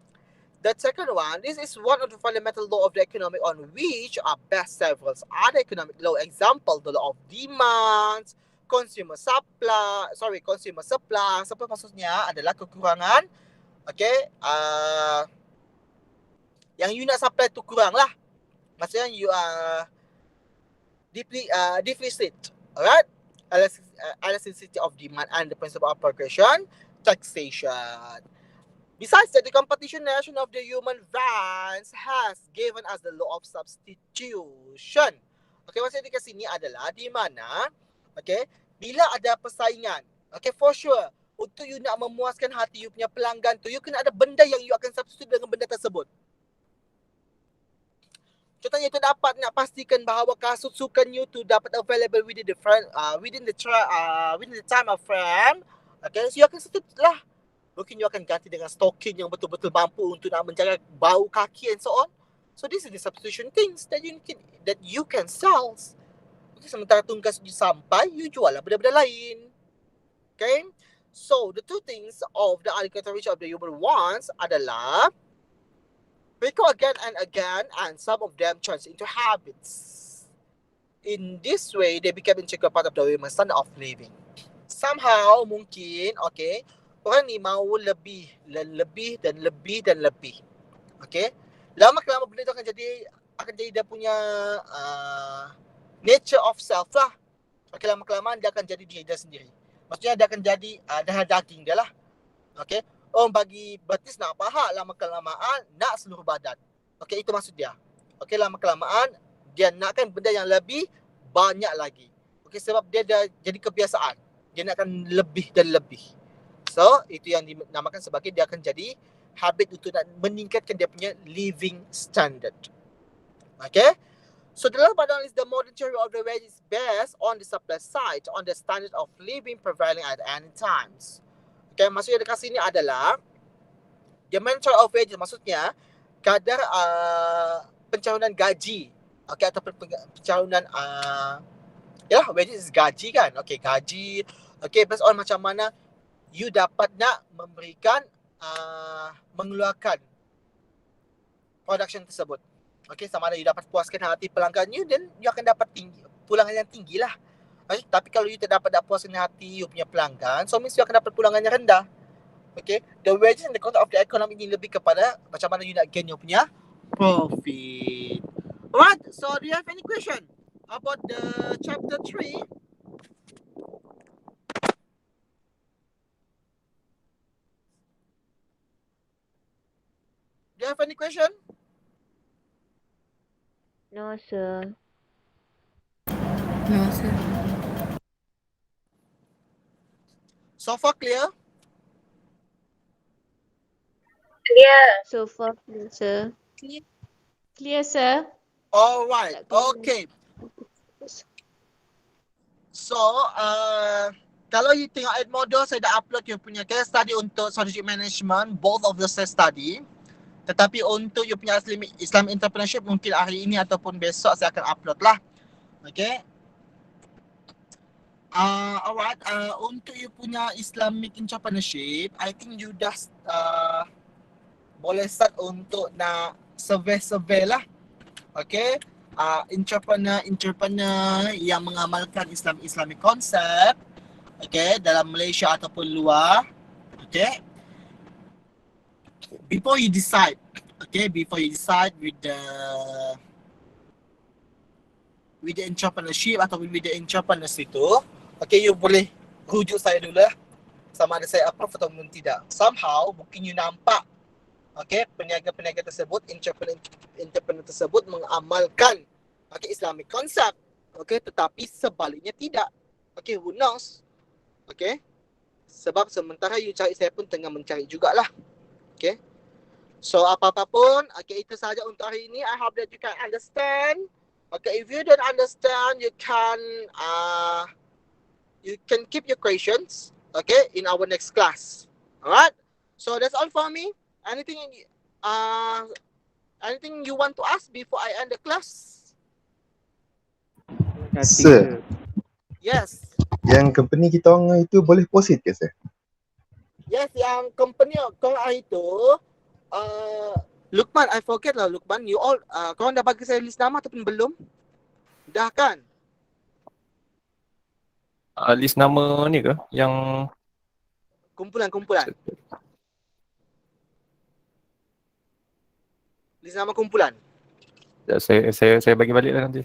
[SPEAKER 1] The second one, this is one of the fundamental law of the economic on which are based several other economic law. Example, the law of demand, consumer supply. Supply maksudnya adalah kekurangan. Okay. Yang you nak supply tu kurang lah. Maksudnya you are deficit. Alright. Elasticity of demand and the principle of progression, taxation. Besides that, the competition nation of the human rights has given us the law of substitution. Okay, maksudnya di sini adalah di mana, okay, bila ada persaingan, okay, for sure, untuk you nak memuaskan hati you punya pelanggan tu, you kena ada benda yang you akan substitute dengan benda tersebut. Contohnya you dapat nak pastikan bahawa kasut sukan you tu dapat available within the time of frame. Okay, so you akan substitute lah. Mungkin you akan ganti dengan stocking yang betul-betul mampu untuk nak menjaga bau kaki and so on. So this is the substitution things that you can sell. Okay, sementara tunggas you sampai, you jual lah benda-benda lain. Okay, so the two things of the arbitrary of the human wants adalah recall again and again, and some of them turns into habits. In this way, they become integral part of the human standard of living. Somehow, mungkin, okay, orang ni mahu lebih dan lebih. Okay? Lama-kelama benda tu akan jadi dia punya nature of self lah. Okay, lama-kelamaan dia akan jadi diri dia sendiri. Maksudnya dia akan jadi darah daging dia lah. Okay? Orang bagi betis nak paha, lama-kelamaan nak seluruh badan. Okay, itu maksud dia. Okay, lama-kelamaan dia nakkan benda yang lebih banyak lagi. Okay, sebab dia dah jadi kebiasaan. Dia nakkan lebih dan lebih. So, itu yang dinamakan sebagai dia akan jadi habit untuk nak meningkatkan dia punya living standard. Okay? So, the last but not least, the modern theory of the wage is based on the supply side, on the standard of living prevailing at any times. Okay, maksudnya dekat sini adalah the modern theory of wages, maksudnya kadar pencalonan gaji. Okay, ataupun pencalonan wages is gaji kan. Okay, gaji. Okay, based on macam mana you dapat nak memberikan, mengeluarkan production tersebut. Okay, sama ada you dapat puaskan hati pelanggan you, dan you akan dapat pulangan yang tinggi lah. Okay, tapi kalau you tak dapat puaskan hati you punya pelanggan, so means you akan dapat pulangan yang rendah. Okay, the wages and the concept of the economy ini lebih kepada macam mana you nak gain you punya profit. Alright, so do you have any question about the chapter 3? Do you have any question?
[SPEAKER 2] No, sir.
[SPEAKER 4] No, sir.
[SPEAKER 1] So far clear?
[SPEAKER 2] Clear. So far, clear, sir.
[SPEAKER 4] Clear, sir.
[SPEAKER 1] Alright, okay. So, kalau you tengok Edmodo, saya dah upload you punya case study untuk strategic management, both of the case study. Tetapi untuk you punya Islam entrepreneurship, mungkin hari ini ataupun besok saya akan upload lah. Okay. Alright, untuk you punya Islamic entrepreneurship, I think you dah boleh start untuk nak survey lah. Okay. Entrepreneur yang mengamalkan Islamic concept, okay, dalam Malaysia ataupun luar. Okay. Before you decide with the entrepreneurship atau with the entrepreneurs itu, okay, you boleh rujuk saya dulu lah, sama ada saya approve atau tidak. Somehow mungkin you nampak, okay, peniaga-peniaga tersebut, entrepreneur tersebut mengamalkan, okay, Islamic concept, okay, tetapi sebaliknya tidak. Okay, who knows? Okay, sebab sementara you cari, saya pun tengah mencari jugalah. Okay, so apa-apa pun, okay, itu sahaja untuk hari ini. I hope that you can understand. Okay, if you don't understand, you can keep your questions, okay, in our next class. Alright, so that's all for me. Anything you want to ask before I end the class?
[SPEAKER 5] Sir,
[SPEAKER 1] Yes.
[SPEAKER 5] yang company kita orang itu boleh posit ke sir?
[SPEAKER 1] Yes, yang company korang itu Lukman, I forget lah Lukman. You all, korang dah bagi saya list nama ataupun belum? Dah kan?
[SPEAKER 6] List nama ni ke? Yang
[SPEAKER 1] Kumpulan. List nama kumpulan.
[SPEAKER 6] saya bagi balik lah nanti.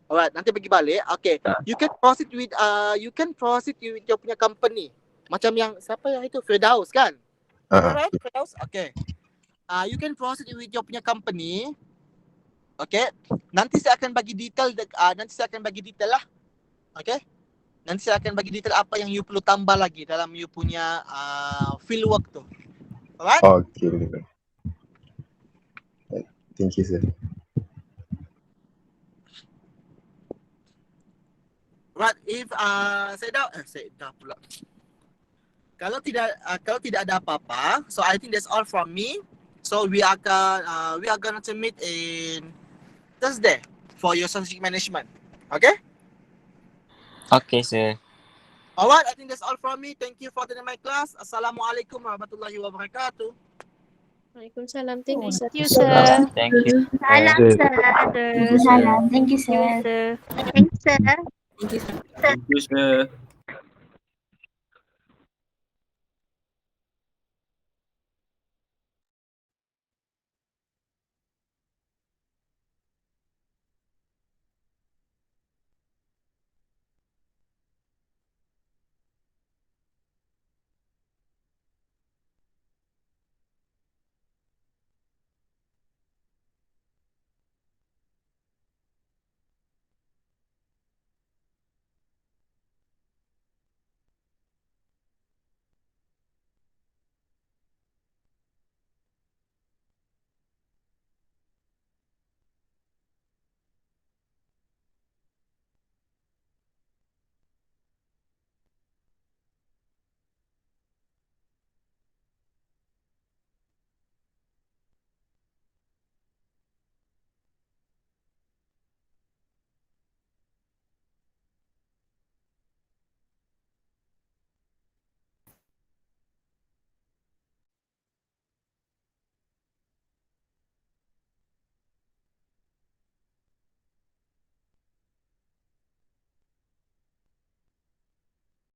[SPEAKER 1] Alright, nanti bagi balik. Okay. You can proceed with your punya company. Macam yang siapa yang itu Firdaus kan? Alright, Firdaus. Okay. You can proceed with your punya company. Okay. Nanti saya akan bagi detail lah. Okay. Nanti saya akan bagi detail apa yang you perlu tambah lagi dalam you punya field work tu. Alright?
[SPEAKER 5] Okay, boleh. Thank you, sir.
[SPEAKER 1] Right, if saya dah pula. Kalau tidak ada apa-apa, so I think that's all from me. So we are going to meet in Thursday for your strategic management. Okay?
[SPEAKER 7] Okay, sir.
[SPEAKER 1] Alright, I think that's all from me. Thank you for attending my class. Assalamualaikum warahmatullahi wabarakatuh.
[SPEAKER 2] Waalaikumsalam. Thank you, sir.
[SPEAKER 7] Thank you.
[SPEAKER 2] Salam, sir.
[SPEAKER 8] Salam. Thank you, sir.
[SPEAKER 2] Thank you, sir.
[SPEAKER 7] Thank you, sir.